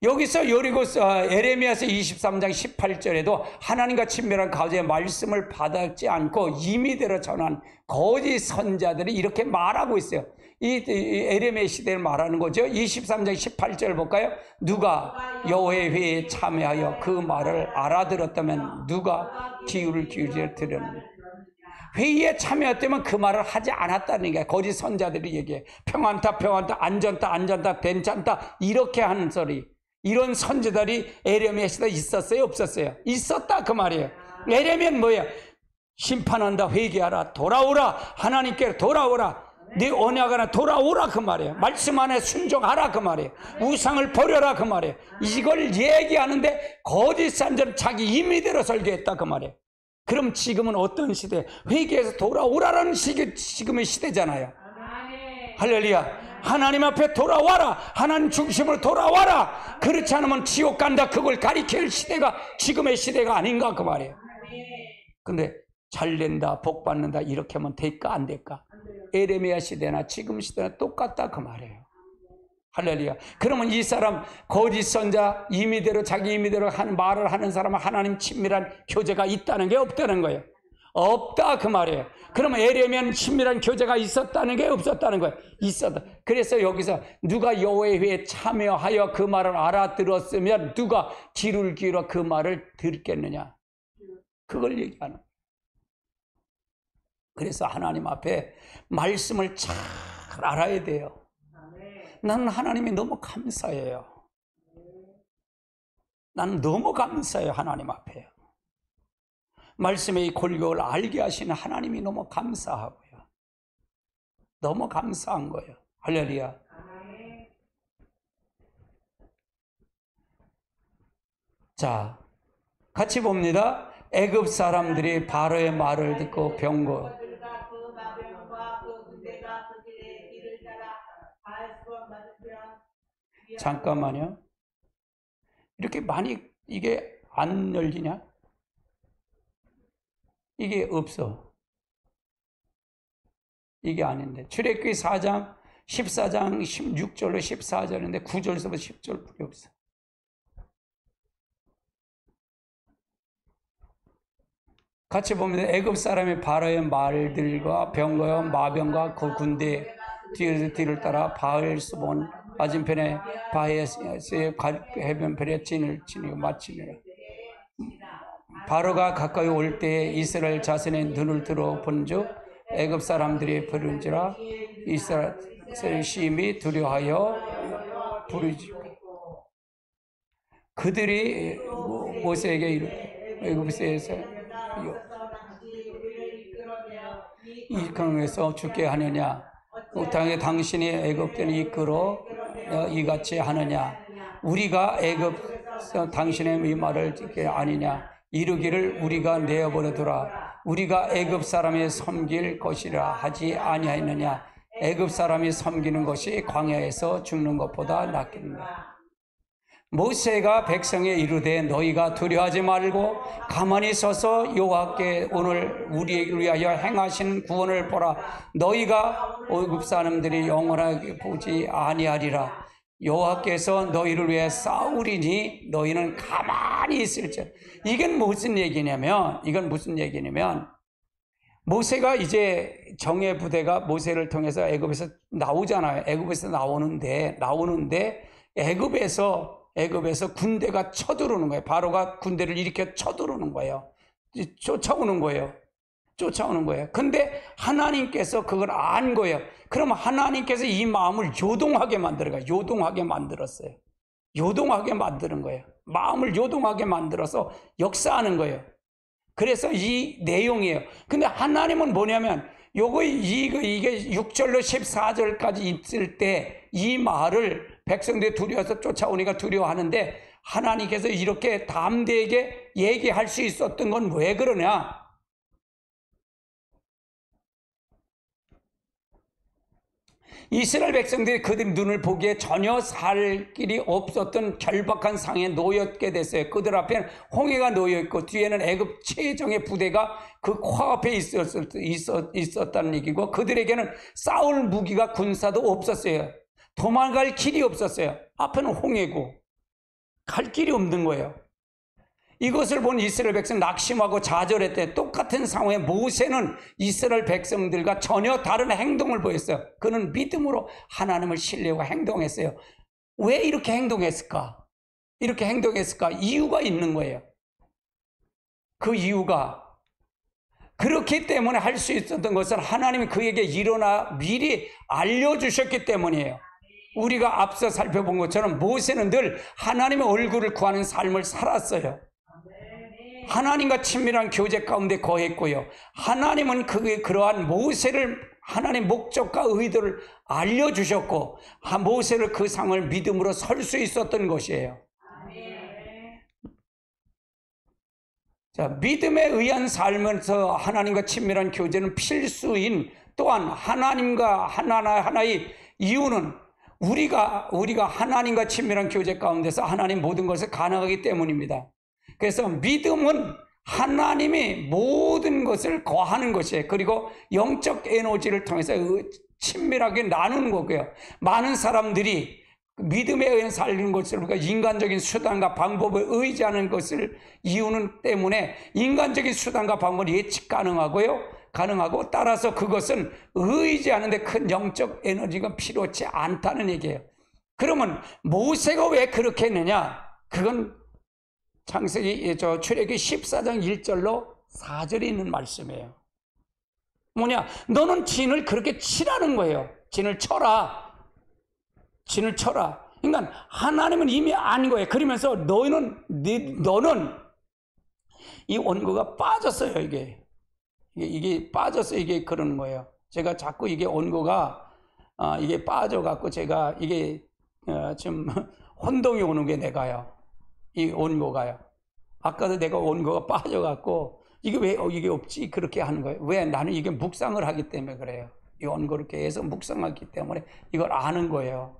여기서 에레미야서 23장 18절에도 하나님과 친밀한 가운데 말씀을 받지 않고 임의대로 전한 거짓 선자들이 이렇게 말하고 있어요. 이 에레미야 시대를 말하는 거죠. 23장 18절 볼까요? 누가 여호와의 회의에 참여하여 그 말을 알아들었다면 누가 귀를 들었느냐. 회의에 참여했다면 그 말을 하지 않았다는 게 거짓 선자들이 얘기해. 평안다 안전다 괜찮다 이렇게 하는 소리. 이런 선지자들이 에레미야 시대에 있었어요? 없었어요? 있었다 그 말이에요. 에레미야는 뭐예요? 심판한다, 회개하라, 돌아오라, 하나님께 돌아오라, 네 언약하나 돌아오라 그 말이에요. 말씀 안에 순종하라 그 말이에요. 우상을 버려라 그 말이에요. 이걸 얘기하는데 거짓 선지자는 자기 임의대로 설교했다 그 말이에요. 그럼 지금은 어떤 시대? 회개해서 돌아오라라는 지금의 시대잖아요. 할렐루야. 하나님 앞에 돌아와라. 하나님 중심으로 돌아와라. 그렇지 않으면 지옥 간다. 그걸 가리킬 시대가 지금의 시대가 아닌가 그 말이에요. 근데 잘 된다, 복 받는다 이렇게 하면 될까 안 될까? 에레미야 시대나 지금 시대나 똑같다 그 말이에요. 할렐루야. 그러면 이 사람 거짓 선자 임의대로 자기 임의대로 하는 말을 하는 사람은 하나님 친밀한 교제가 있다는 게 없다는 거예요. 없다 그 말이에요. 그러면 에레미야는 친밀한 교제가 있었다는 게 없었다는 거예요. 있었다. 그래서 여기서 누가 여호와의 회에 참여하여 그 말을 알아들었으면 누가 귀를 기울여 그 말을 듣겠느냐. 그걸 얘기하는 거예요. 그래서 하나님 앞에 말씀을 잘 알아야 돼요. 나는 하나님이 너무 감사해요. 나는 너무 감사해요. 하나님 앞에 말씀의 이 골격을 알게 하시는 하나님이 너무 감사하고요. 너무 감사한 거예요. 할렐루야. 자, 같이 봅니다. 애굽 사람들이 바로의 말을 듣고 병거 잠깐만요. 이렇게 많이 이게 안 열리냐? 이게 없어. 이게 아닌데. 출애굽기 4장 14장 16절로 14절인데 9절에서부터 10절밖에 없어. 같이 보면 애굽 사람의 바로의 말들과 병거와 마병과 그 군대 뒤를 따라 바알스본 맞은편에 바헤스의 해변편에 진을 치니고 마치니라. 바로가 가까이 올 때에 이스라엘 자손의 눈을 들어 본즉 애굽 사람들이 부른지라 이스라엘 심히 두려워하여 부르짖고 그들이 모세에게 이르되 애굽에서 이 강에서 죽게 하느냐 당신이 애굽을 이끌어 이같이 하느냐 우리가 애굽에서 당신의 이 말을 듣게 아니냐 이르기를 우리가 내어버려두라 우리가 애굽 사람이 섬길 것이라 하지 아니하였느냐 애굽 사람이 섬기는 것이 광야에서 죽는 것보다 낫겠느냐. 모세가 백성에 이르되 너희가 두려워하지 말고 가만히 서서 여호와께 오늘 우리에게 위하여 행하신 구원을 보라. 너희가 애굽 사람들이 영원하게 보지 아니하리라. 여호와께서 너희를 위해 싸우리니 너희는 가만히 있을지어다. 이건 무슨 얘기냐면 모세가 이제 정예 부대가 모세를 통해서 애굽에서 나오잖아요. 애굽에서 나오는데 애굽에서 군대가 쳐들어오는 거예요. 바로가 군대를 일으켜 쳐들어오는 거예요. 쫓아오는 거예요. 근데 하나님께서 그걸 안 거예요. 그럼 하나님께서 이 마음을 요동하게 만들었어요. 요동하게 만드는 거예요. 마음을 요동하게 만들어서 역사하는 거예요. 그래서 이 내용이에요. 근데 하나님은 뭐냐면 이게 6절로 14절까지 있을 때 이 말을 백성들이 두려워서 쫓아오니까 두려워하는데 하나님께서 이렇게 담대하게 얘기할 수 있었던 건 왜 그러냐? 이스라엘 백성들이 그들 눈을 보기에 전혀 살 길이 없었던 결박한 상에 놓였게 됐어요. 그들 앞에는 홍해가 놓여있고 뒤에는 애굽 최정의 부대가 그 코앞에 있었다는 얘기고 그들에게는 싸울 무기가 군사도 없었어요. 도망갈 길이 없었어요. 앞에는 홍해고 갈 길이 없는 거예요. 이것을 본 이스라엘 백성 낙심하고 좌절했대. 똑같은 상황에 모세는 이스라엘 백성들과 전혀 다른 행동을 보였어요. 그는 믿음으로 하나님을 신뢰하고 행동했어요. 왜 이렇게 행동했을까? 이유가 있는 거예요. 그 이유가 그렇기 때문에 할 수 있었던 것을 하나님이 그에게 일어나 미리 알려주셨기 때문이에요. 우리가 앞서 살펴본 것처럼 모세는 늘 하나님의 얼굴을 구하는 삶을 살았어요. 하나님과 친밀한 교제 가운데 거했고요. 하나님은 그러한 모세를 하나님의 목적과 의도를 알려주셨고 모세를 그 상을 믿음으로 설 수 있었던 것이에요. 자, 믿음에 의한 삶에서 하나님과 친밀한 교제는 필수인 또한 하나님과 하나의 이유는 우리가 하나님과 친밀한 교제 가운데서 하나님 모든 것을 가능하기 때문입니다. 그래서 믿음은 하나님이 모든 것을 거하는 것이에요. 그리고 영적 에너지를 통해서 친밀하게 나누는 거고요. 많은 사람들이 믿음에 의해 살리는 것을 우리가 인간적인 수단과 방법을 의지하는 것을 이유는 때문에 인간적인 수단과 방법은 예측 가능하고 따라서 그것은 의지하는데 큰 영적 에너지가 필요치 않다는 얘기예요. 그러면 모세가 왜 그렇게 했느냐? 그건 출애굽기 14장 1절로 4절에 있는 말씀이에요. 뭐냐? 너는 진을 그렇게 치라는 거예요. 진을 쳐라. 그러니까 하나님은 이미 아는 거예요. 그러면서 너는 이 원고가 빠졌어요. 이게 빠져서 이게 그러는 거예요. 제가 자꾸 이게 원고가 이게 빠져갖고 제가 이게 좀 혼동이 오는 게 내가요. 이 원고가요. 아까도 내가 원고가 빠져갖고 이게 왜 이게 없지? 그렇게 하는 거예요. 왜? 나는 이게 묵상을 하기 때문에 그래요. 이 원고를 계속 묵상하기 때문에 이걸 아는 거예요.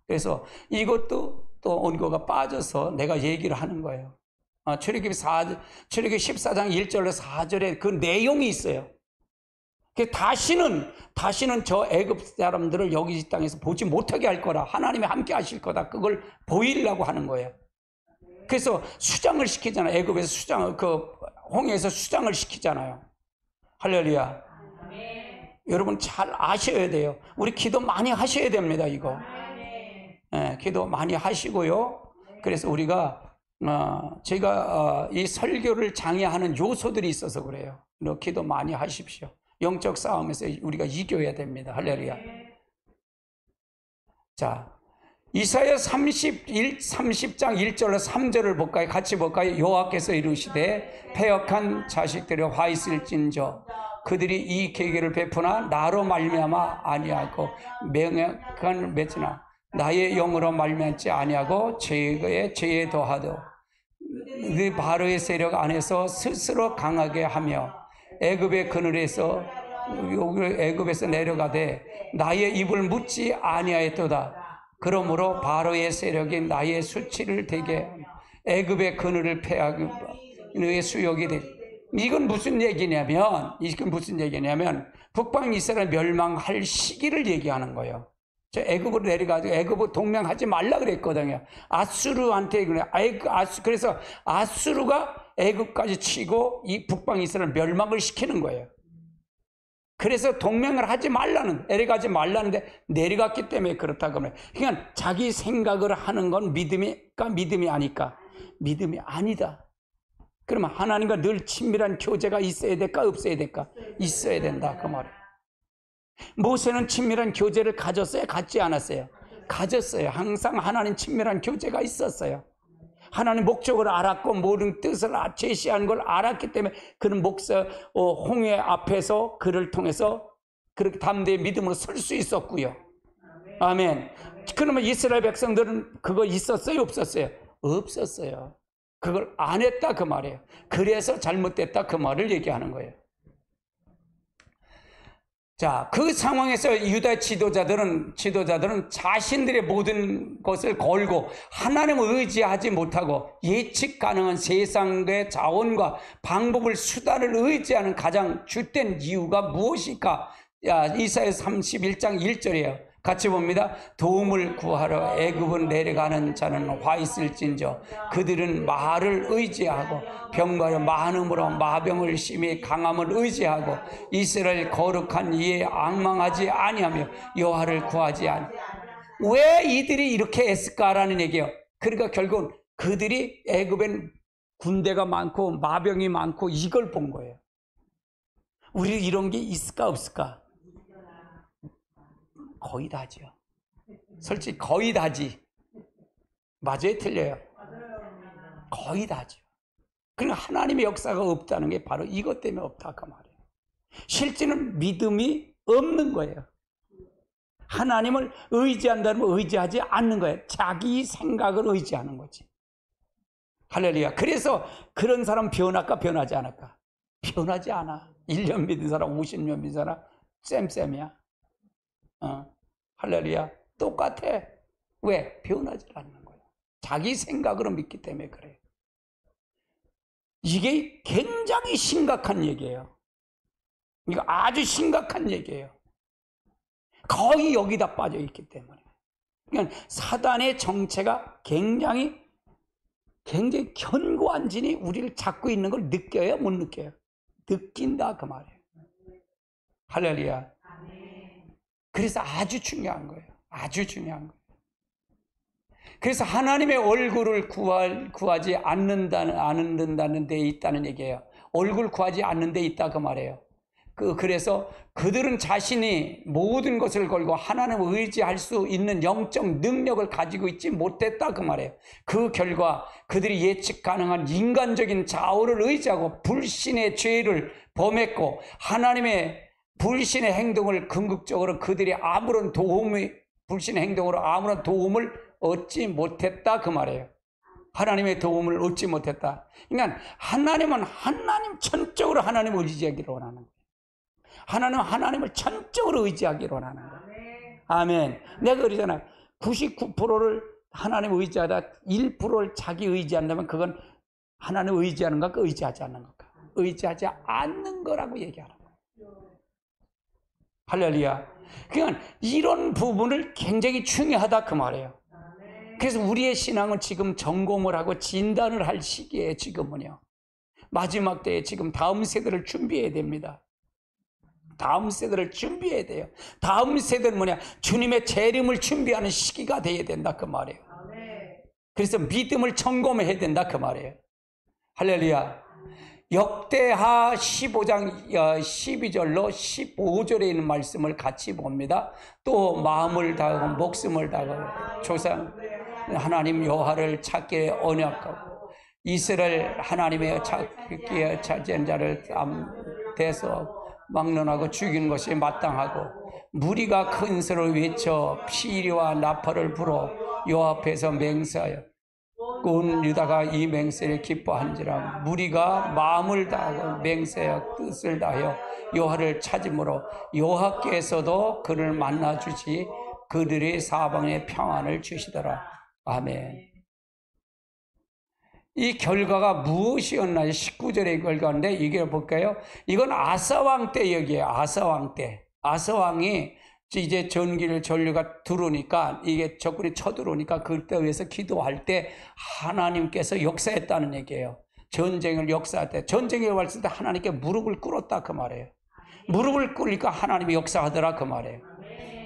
그래서 이것도 또 원고가 빠져서 내가 얘기를 하는 거예요. 출애굽기 14장 1절로 4절에 그 내용이 있어요. 다시는 저 애굽 사람들을 여기 이 땅에서 보지 못하게 할 거라. 하나님이 함께 하실 거다. 그걸 보이려고 하는 거예요. 그래서 수장을 시키잖아요. 애굽에서 홍해에서 수장을 시키잖아요. 할렐루야. 여러분 잘 아셔야 돼요. 우리 기도 많이 하셔야 됩니다. 이거. 기도 많이 하시고요. 그래서 우리가 제가 이 설교를 장애하는 요소들이 있어서 그래요. 기도 많이 하십시오. 영적 싸움에서 우리가 이겨야 됩니다. 할렐루야. 자, 이사야 30장 1절로 3절을 볼까요? 같이 볼까요? 여호와께서 이르시되 패역한 자식들의 화 있을진저 그들이 이 계계를 베푸나 나로 말미암아 아니하고 명약한 맺으나 나의 영으로 말미암지 아니하고 죄에 더하도 그 바로의 세력 안에서 스스로 강하게 하며 애굽의 그늘에서 애굽에서 내려가되 나의 입을 묻지 아니하였도다. 그러므로 바로의 세력이 나의 수치를 되게 애굽의 그늘을 패하기 너의 수욕이 되. 이건 무슨 얘기냐면 북방 이스라엘 멸망할 시기를 얘기하는 거예요. 저 애굽으로 내려가지고 애굽을 동맹하지 말라 그랬거든요. 아수르한테 그래서 아수르가 애굽까지 치고 이 북방 이스라엘 멸망을 시키는 거예요. 그래서 동맹을 하지 말라는, 내려가지 말라는데 내려갔기 때문에 그렇다고 하면, 그러니까 자기 생각을 하는 건 믿음이 아닐까? 믿음이 아니다. 그러면 하나님과 늘 친밀한 교제가 있어야 될까? 없어야 될까? 있어야 된다. 그 말이에요. 모세는 친밀한 교제를 가졌어요? 갖지 않았어요? 가졌어요. 항상 하나님 친밀한 교제가 있었어요. 하나님 목적을 알았고 모든 뜻을 제시한 걸 알았기 때문에 그는 홍해 앞에서 그를 통해서 그렇게 담대히 믿음으로 설 수 있었고요. 아멘. 그러면 이스라엘 백성들은 그거 있었어요? 없었어요? 없었어요. 그걸 안 했다 그 말이에요. 그래서 잘못됐다 그 말을 얘기하는 거예요. 자, 그 상황에서 유다 지도자들은 자신들의 모든 것을 걸고 하나님을 의지하지 못하고 예측 가능한 세상의 자원과 방법을 수단을 의지하는 가장 주된 이유가 무엇일까? 이사야 31장 1절이에요. 같이 봅니다. 도움을 구하러 애굽은 내려가는 자는 화 있을진저 그들은 말을 의지하고 병과를 많음으로 마병을 심히 강함을 의지하고 이스라엘 거룩한 이에 앙망하지 아니하며 여호와를 구하지 아니. 왜 이들이 이렇게 했을까라는 얘기예요. 그러니까 결국은 그들이 애굽엔 군대가 많고 마병이 많고 이걸 본 거예요. 우리 이런 게 있을까 없을까? 거의 다죠. 솔직히 거의 다지. 맞아요? 틀려요? 거의 다죠. 그러니까 하나님의 역사가 없다는 게 바로 이것 때문에 없다 그 말이에요. 실제는 믿음이 없는 거예요. 하나님을 의지한다면 의지하지 않는 거예요. 자기 생각을 의지하는 거지. 할렐루야. 그래서 그런 사람 변할까 변하지 않을까? 변하지 않아. 1년 믿은 사람 50년 믿은 사람 쌤쌤이야. 할렐루야. 똑같아. 왜? 변하지 않는 거예요. 자기 생각으로 믿기 때문에 그래요. 이게 굉장히 심각한 얘기예요. 이거 아주 심각한 얘기예요. 거의 여기다 빠져 있기 때문에. 그러니까 사단의 정체가 굉장히 견고한 진이 우리를 잡고 있는 걸 느껴요? 못 느껴요? 느낀다 그 말이에요. 할렐루야. 그래서 아주 중요한 거예요. 아주 중요한 거예요. 그래서 하나님의 얼굴을 구하지 않는다는 데 있다는 얘기예요. 얼굴 구하지 않는 데 있다 그 말이에요. 그래서 그들은 자신이 모든 것을 걸고 하나님을 의지할 수 있는 영적 능력을 가지고 있지 못했다 그 말이에요. 그 결과 그들이 예측 가능한 인간적인 자오를 의지하고 불신의 죄를 범했고, 하나님의 불신의 행동을 궁극적으로 그들이 불신의 행동으로 아무런 도움을 얻지 못했다 그 말이에요. 하나님의 도움을 얻지 못했다. 그러니까 하나님은 전적으로 하나님을 의지하기를 원하는 거예요. 하나님은 하나님을 전적으로 의지하기를 원하는 거예요. 아멘. 내가 그러잖아요. 99%를 하나님을 의지하다 1%를 자기 의지한다면 그건 하나님을 의지하는 것과 의지하지 않는 것과 의지하지 않는 거라고 얘기하는 거예요. 할렐루야. 그러니까 이런 부분을 굉장히 중요하다 그 말이에요. 그래서 우리의 신앙은 지금 점검을 하고 진단을 할 시기에 지금은요. 마지막 때에 지금 다음 세대를 준비해야 됩니다. 다음 세대를 준비해야 돼요. 다음 세대는 뭐냐? 주님의 재림을 준비하는 시기가 돼야 된다 그 말이에요. 그래서 믿음을 점검해야 된다 그 말이에요. 할렐루야. 역대하 15장 12절로 15절에 있는 말씀을 같이 봅니다. 또 마음을 다하고 목숨을 다하고 조상 하나님 여호와를 찾기에 언약하고 이스라엘 하나님의 찾기에 찾은 자를 대서 막론하고 죽이는 것이 마땅하고, 무리가 큰 소리를 외쳐 피리와 나팔을 불어 여호와 앞에서 맹세하여 온 유다가 이 맹세를 기뻐한지라. 무리가 마음을 다하고 맹세하여 뜻을 다하여 여호와를 찾음으로 여호와께서도 그를 만나주지 그들이 사방에 평안을 주시더라. 아멘. 이 결과가 무엇이었나요? 19절의 결과인데 이게 볼까요? 이건 아사왕 때 얘기예요. 아사왕 때. 아사왕이 이제 전류가 들어오니까, 이게 적군이 쳐들어오니까 그때 위해서 기도할 때 하나님께서 역사했다는 얘기예요. 전쟁을 역사할 때, 전쟁에 왔을 때 하나님께 무릎을 꿇었다 그 말이에요. 무릎을 꿇으니까 하나님이 역사하더라 그 말이에요.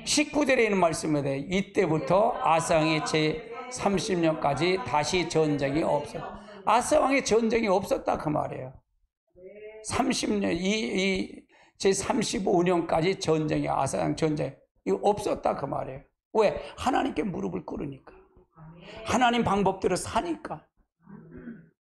19절에 있는 말씀인데 이때부터 아사왕이 제 30년까지 다시 전쟁이 없었다. 아사왕의 전쟁이 없었다 그 말이에요. 30년 제 35년까지 전쟁이 아사왕 전쟁 이거 없었다 그 말이에요. 왜? 하나님께 무릎을 꿇으니까, 하나님 방법대로 사니까.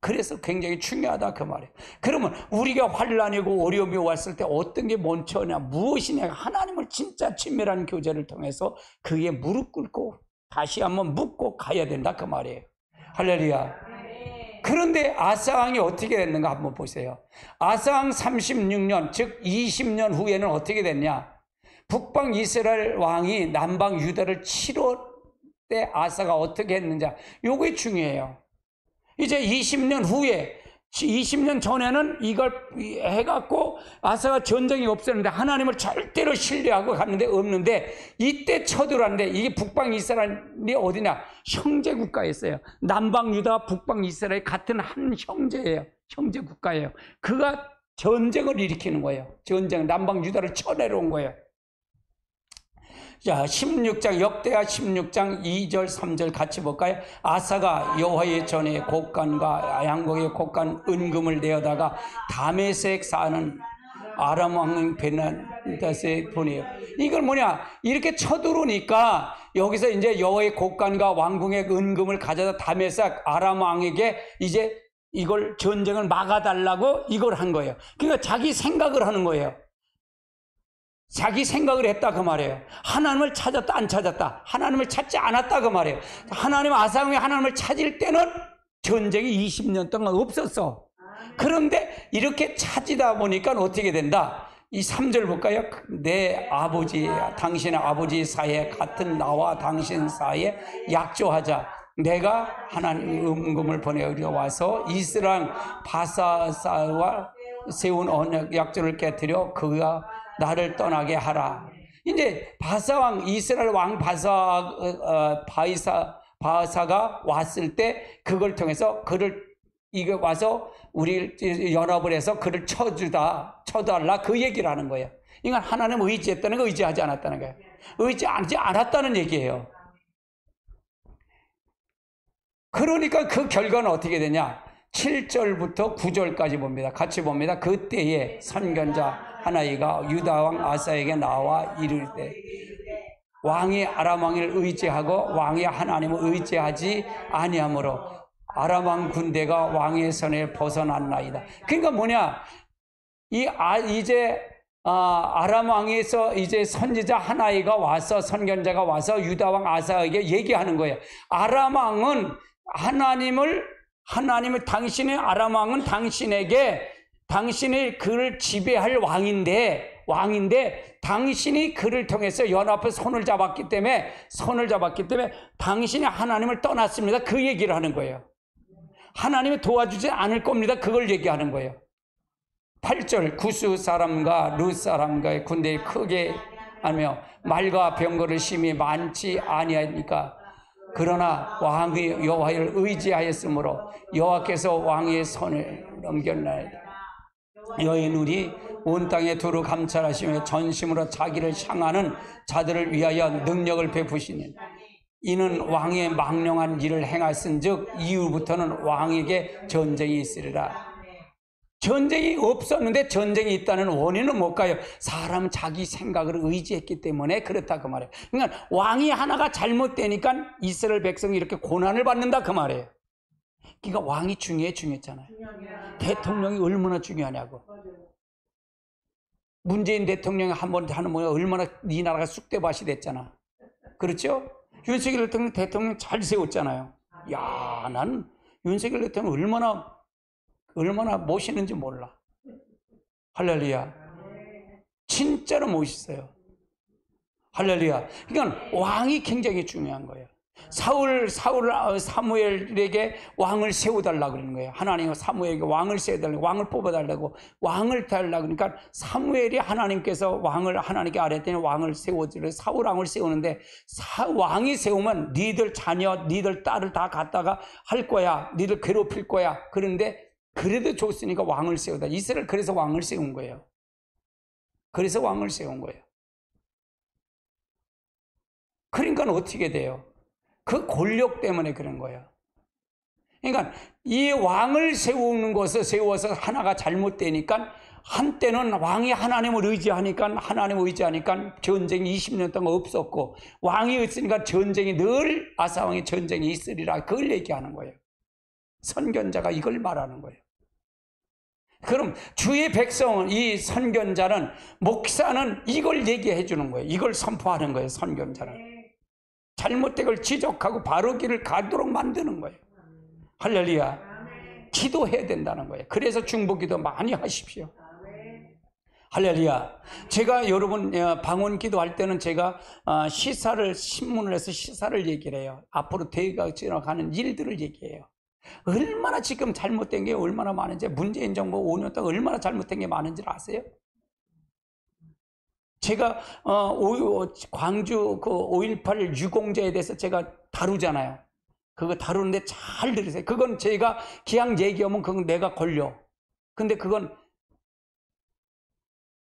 그래서 굉장히 중요하다 그 말이에요. 그러면 우리가 환난이고 어려움이 왔을 때 어떤 게 먼저냐, 무엇이냐, 하나님을 진짜 친밀한 교제를 통해서 그에 무릎 꿇고 다시 한번 묻고 가야 된다 그 말이에요. 할렐루야. 그런데 아사왕이 어떻게 됐는가 한번 보세요. 아사왕 36년 즉 20년 후에는 어떻게 됐냐. 북방 이스라엘 왕이 남방 유다를 치러 때 아사가 어떻게 했는지 요게 중요해요. 이제 20년 후에, 20년 전에는 이걸 해갖고 아사가 전쟁이 없었는데 하나님을 절대로 신뢰하고 갔는데 없는데, 이때 쳐들어왔는데, 이게 북방 이스라엘이 어디냐? 형제 국가였어요. 남방 유다와 북방 이스라엘 같은 한 형제예요. 형제 국가예요. 그가 전쟁을 일으키는 거예요. 전쟁, 남방 유다를 쳐내려온 거예요. 자, 16장, 역대하 16장 2절 3절 같이 볼까요? 아사가 여호와의 전에 곡간과 양곡의 곡간 은금을 내어다가 다메섹 사는 아람 왕 베나다스에 보내요. 이걸 뭐냐? 이렇게 쳐들어오니까 여기서 이제 여호와의 곡간과 왕궁의 은금을 가져다 다메섹 아람 왕에게 이제 이걸 전쟁을 막아달라고 이걸 한 거예요. 그러니까 자기 생각을 하는 거예요. 자기 생각을 했다 그 말이에요. 하나님을 찾았다 안 찾았다? 하나님을 찾지 않았다 그 말이에요. 아사왕이 하나님을 찾을 때는 전쟁이 20년 동안 없었어. 그런데 이렇게 찾다 보니까 어떻게 된다? 이 3절 볼까요? 내 아버지, 당신의 아버지 사이에 같은 나와 당신 사이에 약조하자. 내가 하나님 은금을 보내어 와서 이스라엘 바사사와 세운 언약 약조를 깨뜨려 그가 나를 떠나게 하라. 이제 바사왕, 이스라엘 왕 바사가 왔을 때 그걸 통해서 이거 와서 우리 연합을 해서 그를 쳐달라 그 얘기를 하는 거예요. 이건 하나님 의지했다는 거, 의지하지 않았다는 거예요. 의지하지 않았다는 얘기예요. 그러니까 그 결과는 어떻게 되냐? 7절부터 9절까지 봅니다. 같이 봅니다. 그때에 선견자 하나이가 유다왕 아사에게 나와 이르되 왕이 아람 왕을 의지하고 왕이 하나님을 의지하지 아니하므로 아람 왕 군대가 왕의 손에 벗어났나이다. 그러니까 뭐냐? 이제 아람 왕에서 이제 선지자 하나이가 와서, 선견자가 와서 유다 왕 아사에게 얘기하는 거예요. 아람 왕은 당신의 아람 왕은 당신이 그를 지배할 왕인데 당신이 그를 통해서 연합해 손을 잡았기 때문에 당신이 하나님을 떠났습니다. 그 얘기를 하는 거예요. 하나님이 도와주지 않을 겁니다. 그걸 얘기하는 거예요. 8절 구스 사람과 루 사람과의 군대에 크게 하며 말과 병거를 심히 많지 아니하니까 그러나 왕이 여호와를 의지하였으므로 여호와께서 왕의 손을 넘겼나이다. 여호와의 눈이 온 땅에 두루 감찰하시며 전심으로 자기를 향하는 자들을 위하여 능력을 베푸시니 이는 왕의 망령한 일을 행하신즉 이후부터는 왕에게 전쟁이 있으리라. 전쟁이 없었는데 전쟁이 있다는 원인은 뭘까요? 사람은 자기 생각을 의지했기 때문에 그렇다 그 말이에요. 그러니까 왕이 하나가 잘못되니까 이스라엘 백성이 이렇게 고난을 받는다 그 말이에요. 그러니까 왕이 중요했잖아요. 대통령이 얼마나 중요하냐고. 문재인 대통령이 한번 하는 뭐야 얼마나 이 나라가 쑥대밭이 됐잖아. 그렇죠? 윤석열 대통령 잘 세웠잖아요. 야, 난 윤석열 대통령 얼마나 멋있는지 몰라. 할렐루야. 진짜로 멋있어요. 할렐루야. 그러니까 왕이 굉장히 중요한 거예요. 사무엘에게 왕을 세워달라고 그러는 거예요. 하나님은 사무엘에게 왕을 세워달라고, 왕을 뽑아달라고, 왕을 달라고. 그러니까 사무엘이 하나님께서 하나님께 아뢰더니 왕을 세워주려 사울 왕을 세우는데 왕이 세우면 니들 자녀, 니들 딸을 다 갖다가 할 거야. 니들 괴롭힐 거야. 그런데 그래도 좋으니까 왕을 세우다. 이스라엘 그래서 왕을 세운 거예요. 그래서 왕을 세운 거예요. 그러니까 어떻게 돼요? 그 권력 때문에 그런 거예요. 그러니까 이 왕을 세워서 하나가 잘못되니까 한때는 왕이 하나님을 의지하니까 전쟁이 20년 동안 없었고 왕이 있으니까 전쟁이 늘 아사왕의 전쟁이 있으리라 그걸 얘기하는 거예요. 선견자가 이걸 말하는 거예요. 그럼 주의 백성은 이 선견자는 목사는 이걸 얘기해 주는 거예요. 이걸 선포하는 거예요. 선견자는 잘못된 걸 지적하고 바로 길을 가도록 만드는 거예요. 할렐루야. 기도해야 된다는 거예요. 그래서 중보기도 많이 하십시오. 할렐루야. 제가 여러분 방언 기도할 때는 제가 신문을 해서 시사를 얘기를 해요. 앞으로 되어가는 일들을 얘기해요. 얼마나 지금 잘못된 게 얼마나 많은지, 문재인 정부 5년 동안 얼마나 잘못된 게 많은지 아세요? 제가 광주 그 5.18 유공자에 대해서 제가 다루잖아요. 그거 다루는데 잘 들으세요. 그건 제가 기왕 얘기하면 그건 내가 걸려. 근데 그건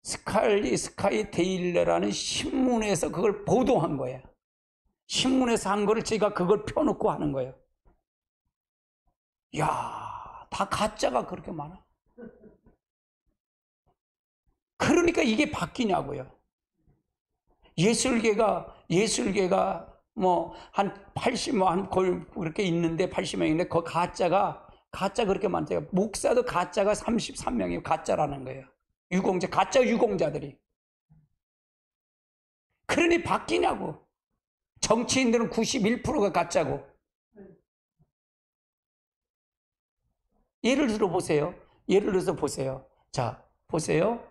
스카이 데일리라는 신문에서 그걸 보도한 거예요. 신문에서 한 거를 제가 그걸 펴놓고 하는 거예요. 이야, 다 가짜가 그렇게 많아. 그러니까 이게 바뀌냐고요. 예술계가 뭐 한 80만 그렇게 있는데 80명인데 그 가짜 그렇게 많대요. 목사도 가짜가 33명이 가짜라는 거예요. 가짜 유공자들이. 그러니 바뀌냐고. 정치인들은 91%가 가짜고. 예를 들어서 보세요. 자, 보세요.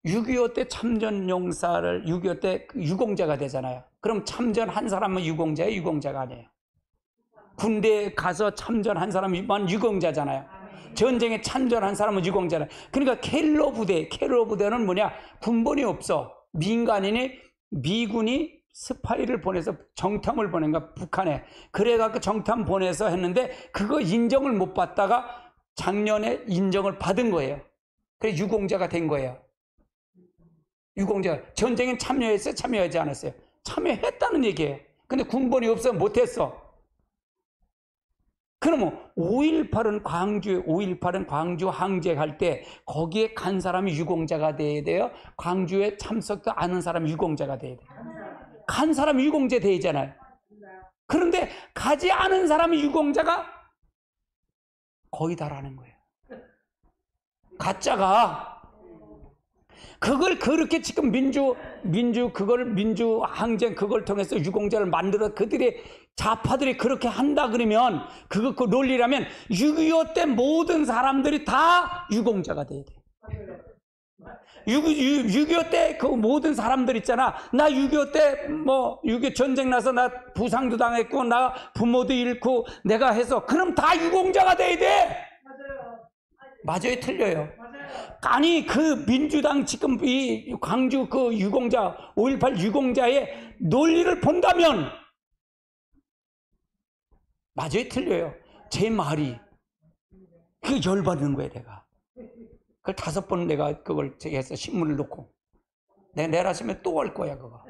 6.25 때 참전용사를 6.25 때 유공자가 되잖아요. 그럼 참전한 사람은 유공자예요? 유공자가 아니에요. 군대에 가서 참전한 사람만 유공자잖아요. 전쟁에 참전한 사람은 유공자잖아요. 그러니까 켈러 부대는 뭐냐? 군번이 없어. 민간인이 미군이 스파이를 보내서 정탐을 보낸 거야, 북한에. 그래갖고 정탐 보내서 했는데 그거 인정을 못 받다가 작년에 인정을 받은 거예요. 그래 유공자가 된 거예요. 유공자. 전쟁에 참여했어요? 참여하지 않았어요? 참여했다는 얘기예요. 근데 군번이 없어 못했어. 그러면 5.18은 광주 항쟁할 때 거기에 간 사람이 유공자가 돼야 돼요? 광주에 참석도 안 한 사람이 유공자가 돼야 돼요? 간 사람이 유공자 되잖아요. 그런데 가지 않은 사람이 유공자가 거의 다라는 거예요. 가짜가. 그걸 그렇게 지금 민주 항쟁 그걸 통해서 유공자를 만들어 그들의 좌파들이 그렇게 한다 그러면 그거 그 논리라면 6.25 때 모든 사람들이 다 유공자가 돼야 돼. 6.25 때 그 모든 사람들 있잖아. 나 6.25 때 뭐 6.25 전쟁 나서 나 부상도 당했고 나 부모도 잃고 내가 해서 그럼 다 유공자가 돼야 돼. 맞아요, 틀려요. 아니 그 민주당 지금 이 광주 그 유공자 5.18 유공자의 논리를 본다면 맞아요, 틀려요. 제 말이 그 열받는 거예요. 내가 그걸 5번 내가 그걸 해서 신문을 놓고 내가 내일 아침에 또 올 거야. 그거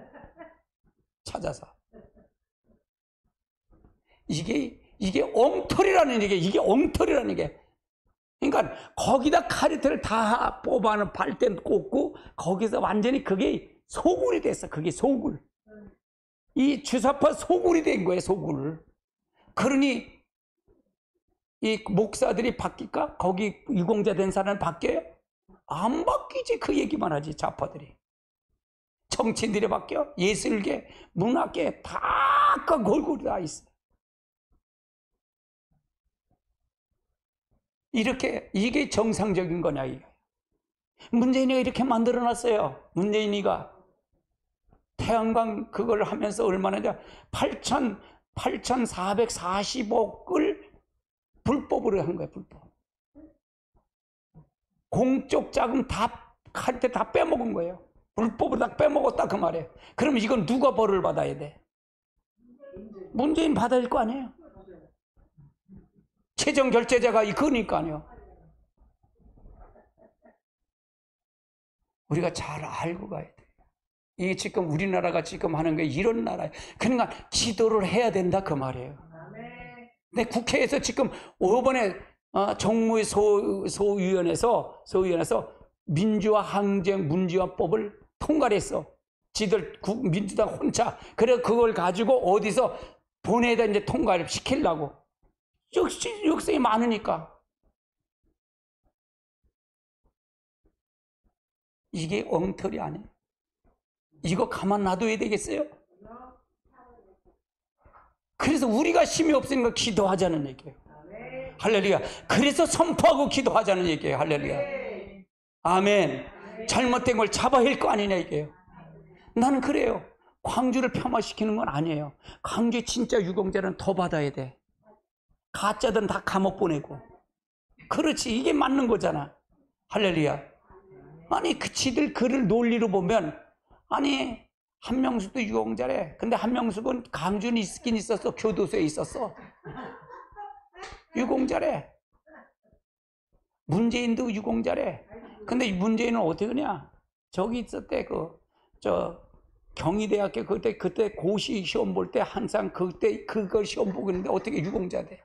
찾아서 이게 엉터리라는 이게 엉터리라는 게. 그러니까 거기다 카리트를 다 뽑아는 발대 꽂고 거기서 완전히 그게 소굴이 됐어. 그게 소굴. 이 주사파 소굴이 된 거예요. 소굴. 그러니 이 목사들이 바뀔까? 거기 유공자 된 사람은 바뀌어요? 안 바뀌지. 그 얘기만 하지. 좌파들이. 정치인들이 바뀌어? 예술계, 문화계 다 그 골고루 다 있어. 이렇게 이게 정상적인 거냐 이게. 문재인이가 이렇게 만들어놨어요. 문재인이가 태양광 그걸 하면서 얼마나 8,440억을 불법으로 한 거예요. 불법. 공적 자금 다 카리테 다 빼먹은 거예요. 불법으로 다 빼먹었다 그 말이에요. 그럼 이건 누가 벌을 받아야 돼? 문재인 받아야 할 거 아니에요. 최종 결제자가 그러니까요. 우리가 잘 알고 가야 돼요. 이게 지금 우리나라가 지금 하는 게 이런 나라예요. 그러니까 기도를 해야 된다 그 말이에요. 근데 국회에서 지금 이번에 정무위 소위원회에서 민주화 항쟁 문제화법을 통과를 했어. 지들 민주당 혼자. 그래 그걸 가지고 어디서 본회의에다 이제 통과를 시키려고. 역시 역성이 많으니까. 이게 엉터리 아니에요? 이거 가만 놔둬야 되겠어요? 그래서 우리가 힘이 없으니까 기도하자는 얘기예요. 할렐루야. 그래서 선포하고 기도하자는 얘기예요. 할렐루야. 아멘. 잘못된 걸 잡아야 할 거 아니냐 이게요. 나는 그래요. 광주를 폄하시키는 건 아니에요. 광주의 진짜 유공자는 더 받아야 돼. 가짜들은 다 감옥 보내고. 그렇지. 이게 맞는 거잖아. 할렐루야. 아니 그 지들 글을 논리로 보면 아니 한명숙도 유공자래. 근데 한명숙은 강준이 있긴 있었어. 교도소에 있었어. 유공자래. 문재인도 유공자래. 근데 문재인은 어떻게 그냐? 저기 있었대. 경희대학교 그때 고시 시험 볼 때 항상 그때 그걸 시험 보고 있는데 어떻게 유공자 돼?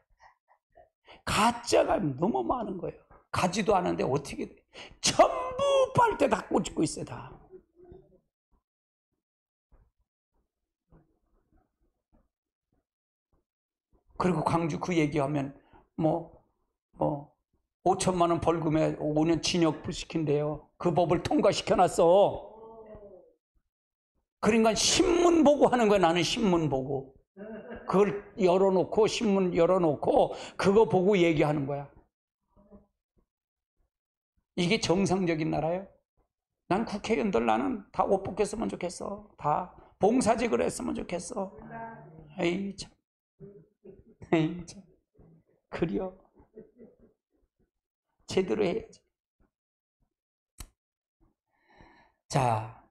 가짜가 너무 많은 거예요. 가지도 않은데 어떻게 돼? 전부 빨대 다 꽂고 있어요. 다. 그리고 광주 그 얘기하면 5천만 원 벌금에 5년 징역 시킨대요. 그 법을 통과시켜놨어. 그러니까 신문 보고 하는 거야. 나는 신문 보고. 그걸 열어놓고 신문 열어놓고 그거 보고 얘기하는 거야. 이게 정상적인 나라예요? 난 국회의원들 나는 다 옷 벗겼으면 좋겠어. 다 봉사직을 했으면 좋겠어. 에이 참. 그려. 제대로 해야지. 자,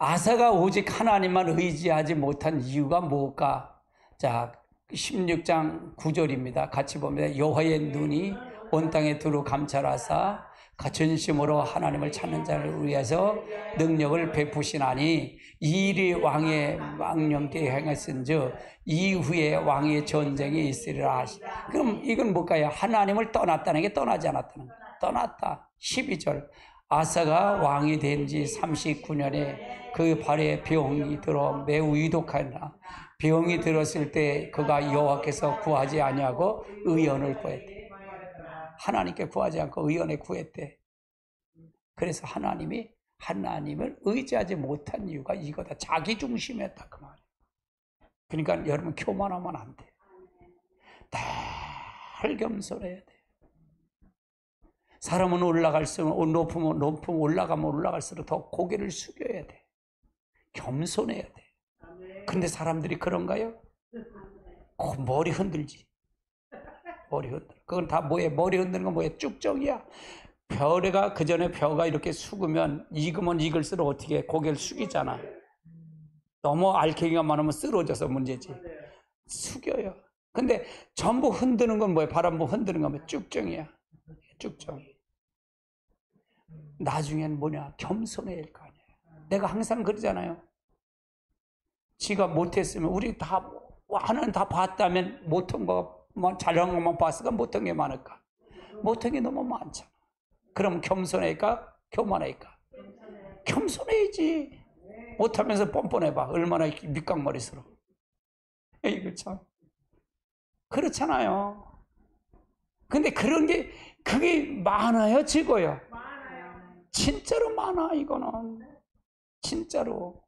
아사가 오직 하나님만 의지하지 못한 이유가 뭘까? 자, 16장 9절입니다. 같이 봅니다. 여호와의 눈이 온 땅에 두루 감찰하사 전심으로 하나님을 찾는 자를 위해서 능력을 베푸시나니 이 일이 왕의 망령되게 행했은즉 이후에 왕의 전쟁이 있으리라. 그럼 이건 뭘까요? 하나님을 떠났다는 게 떠나지 않았다는 거예요. 떠났다. 12절 아사가 왕이 된 지 39년에 그 발에 병이 들어 매우 위독하나 병이 들었을 때 그가 여호와께서 구하지 아니하고 의원을 구했대. 하나님께 구하지 않고 의원에 구했대. 그래서 하나님을 의지하지 못한 이유가 이거다. 자기 중심이었다 그 말이에요. 그러니까 여러분 교만하면 안 돼. 늘 겸손해야 돼. 사람은 올라갈수록 높으면 올라가면 올라갈수록 더 고개를 숙여야 돼. 겸손해야 돼. 근데 사람들이 그런가요? 머리 흔들지. 머리 흔들. 그건 다 뭐예요? 머리 흔드는 건 뭐예요? 쭉정이야. 벼가 그 전에 벼가 이렇게 숙으면 익으면 익을수록 어떻게 해? 고개를 숙이잖아. 너무 알갱이가 많으면 쓰러져서 문제지. 숙여요. 근데 전부 흔드는 건 뭐예요? 바람 부 흔드는 건 뭐예요? 쭉정이야. 쭉정. 나중엔 뭐냐? 겸손해야 할 거 아니에요. 내가 항상 그러잖아요. 지가 못했으면 우리 다 하나는 다 봤다면 못한 거 잘한 것만 봤을까? 못한 게 많을까? 못한 게 너무 많잖아. 그럼 겸손할까? 교만할까? 겸손해야지. 못하면서 뻔뻔해봐. 얼마나 밑강머리스러워. 이거 참 그렇잖아요. 근데 그런 게 그게 많아요, 적어요? 진짜로 많아. 이거는 진짜로.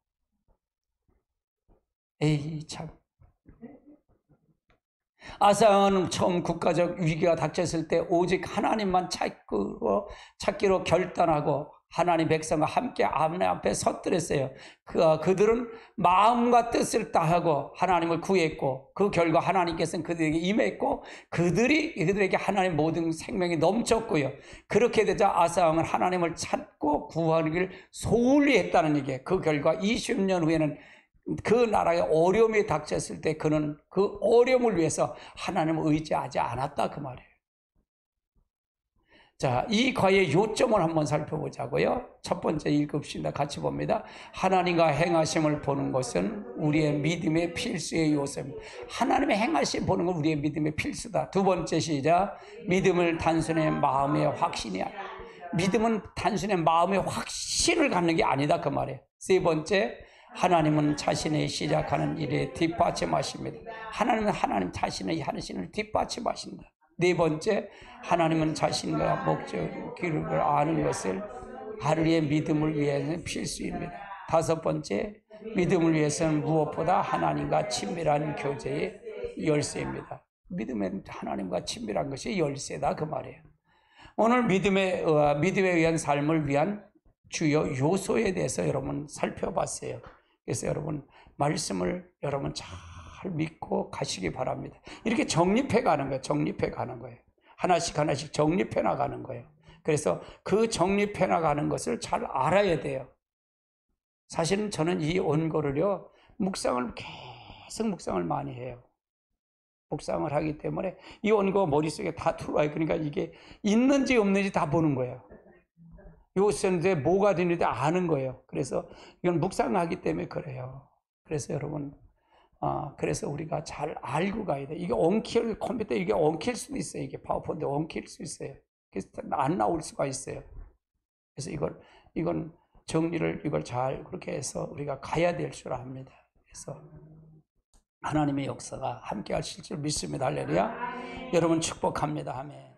에이 참. 아사는 처음 국가적 위기가 닥쳤을 때 오직 하나님만 찾기로 결단하고 하나님 백성과 함께 하나님 앞에 섰더랬어요. 그들은 마음과 뜻을 다하고 하나님을 구했고 그 결과 하나님께서는 그들에게 임했고 그들에게 하나님 모든 생명이 넘쳤고요. 그렇게 되자 아사왕은 하나님을 찾고 구하기를 소홀히 했다는 얘기예요. 그 결과 20년 후에는 그 나라에 어려움이 닥쳤을 때 그는 그 어려움을 위해서 하나님을 의지하지 않았다 그 말이에요. 자, 이 과의 요점을 한번 살펴보자고요. 첫 번째 읽읍시다. 같이 봅니다. 하나님과 행하심을 보는 것은 우리의 믿음의 필수의 요소입니다. 하나님의 행하심 보는 건 우리의 믿음의 필수다. 두 번째 시작. 믿음을 단순히 마음의 확신이 아니야. 믿음은 단순히 마음의 확신을 갖는 게 아니다 그 말이에요. 세 번째, 하나님은 자신의 시작하는 일에 뒷받침하십니다. 하나님 자신의 하시는 뒷받침하신다. 네 번째, 하나님은 자신과 목적, 기록을 아는 것을 하루의 믿음을 위해서는 필수입니다. 다섯 번째, 믿음을 위해서는 무엇보다 하나님과 친밀한 교제의 열쇠입니다. 믿음은 하나님과 친밀한 것이 열쇠다 그 말이에요. 오늘 믿음에 의한 삶을 위한 주요 요소에 대해서 여러분 살펴봤어요. 그래서 여러분 말씀을 여러분 잘 믿고 가시기 바랍니다. 이렇게 정립해 가는 거예요. 정립해 가는 거예요. 하나씩 정립해 나가는 거예요. 그래서 그 정립해 나가는 것을 잘 알아야 돼요. 사실은 저는 이 원고를요, 계속 묵상을 많이 해요. 묵상을 하기 때문에 이 원고가 머릿속에 다 들어와요. 그러니까 이게 있는지 없는지 다 보는 거예요. 요새인데 뭐가 되는지 아는 거예요. 그래서 이건 묵상하기 때문에 그래요. 그래서 여러분, 그래서 우리가 잘 알고 가야 돼. 이게 컴퓨터 이게 엉킬 수도 있어요. 이게 파워포인트 엉킬 수 있어요. 그래서 안 나올 수가 있어요. 그래서 이건 정리를 이걸 잘 그렇게 해서 우리가 가야 될 줄 압니다. 그래서 하나님의 역사가 함께 하실 줄 믿습니다. 할렐루야. 여러분 축복합니다. 아멘.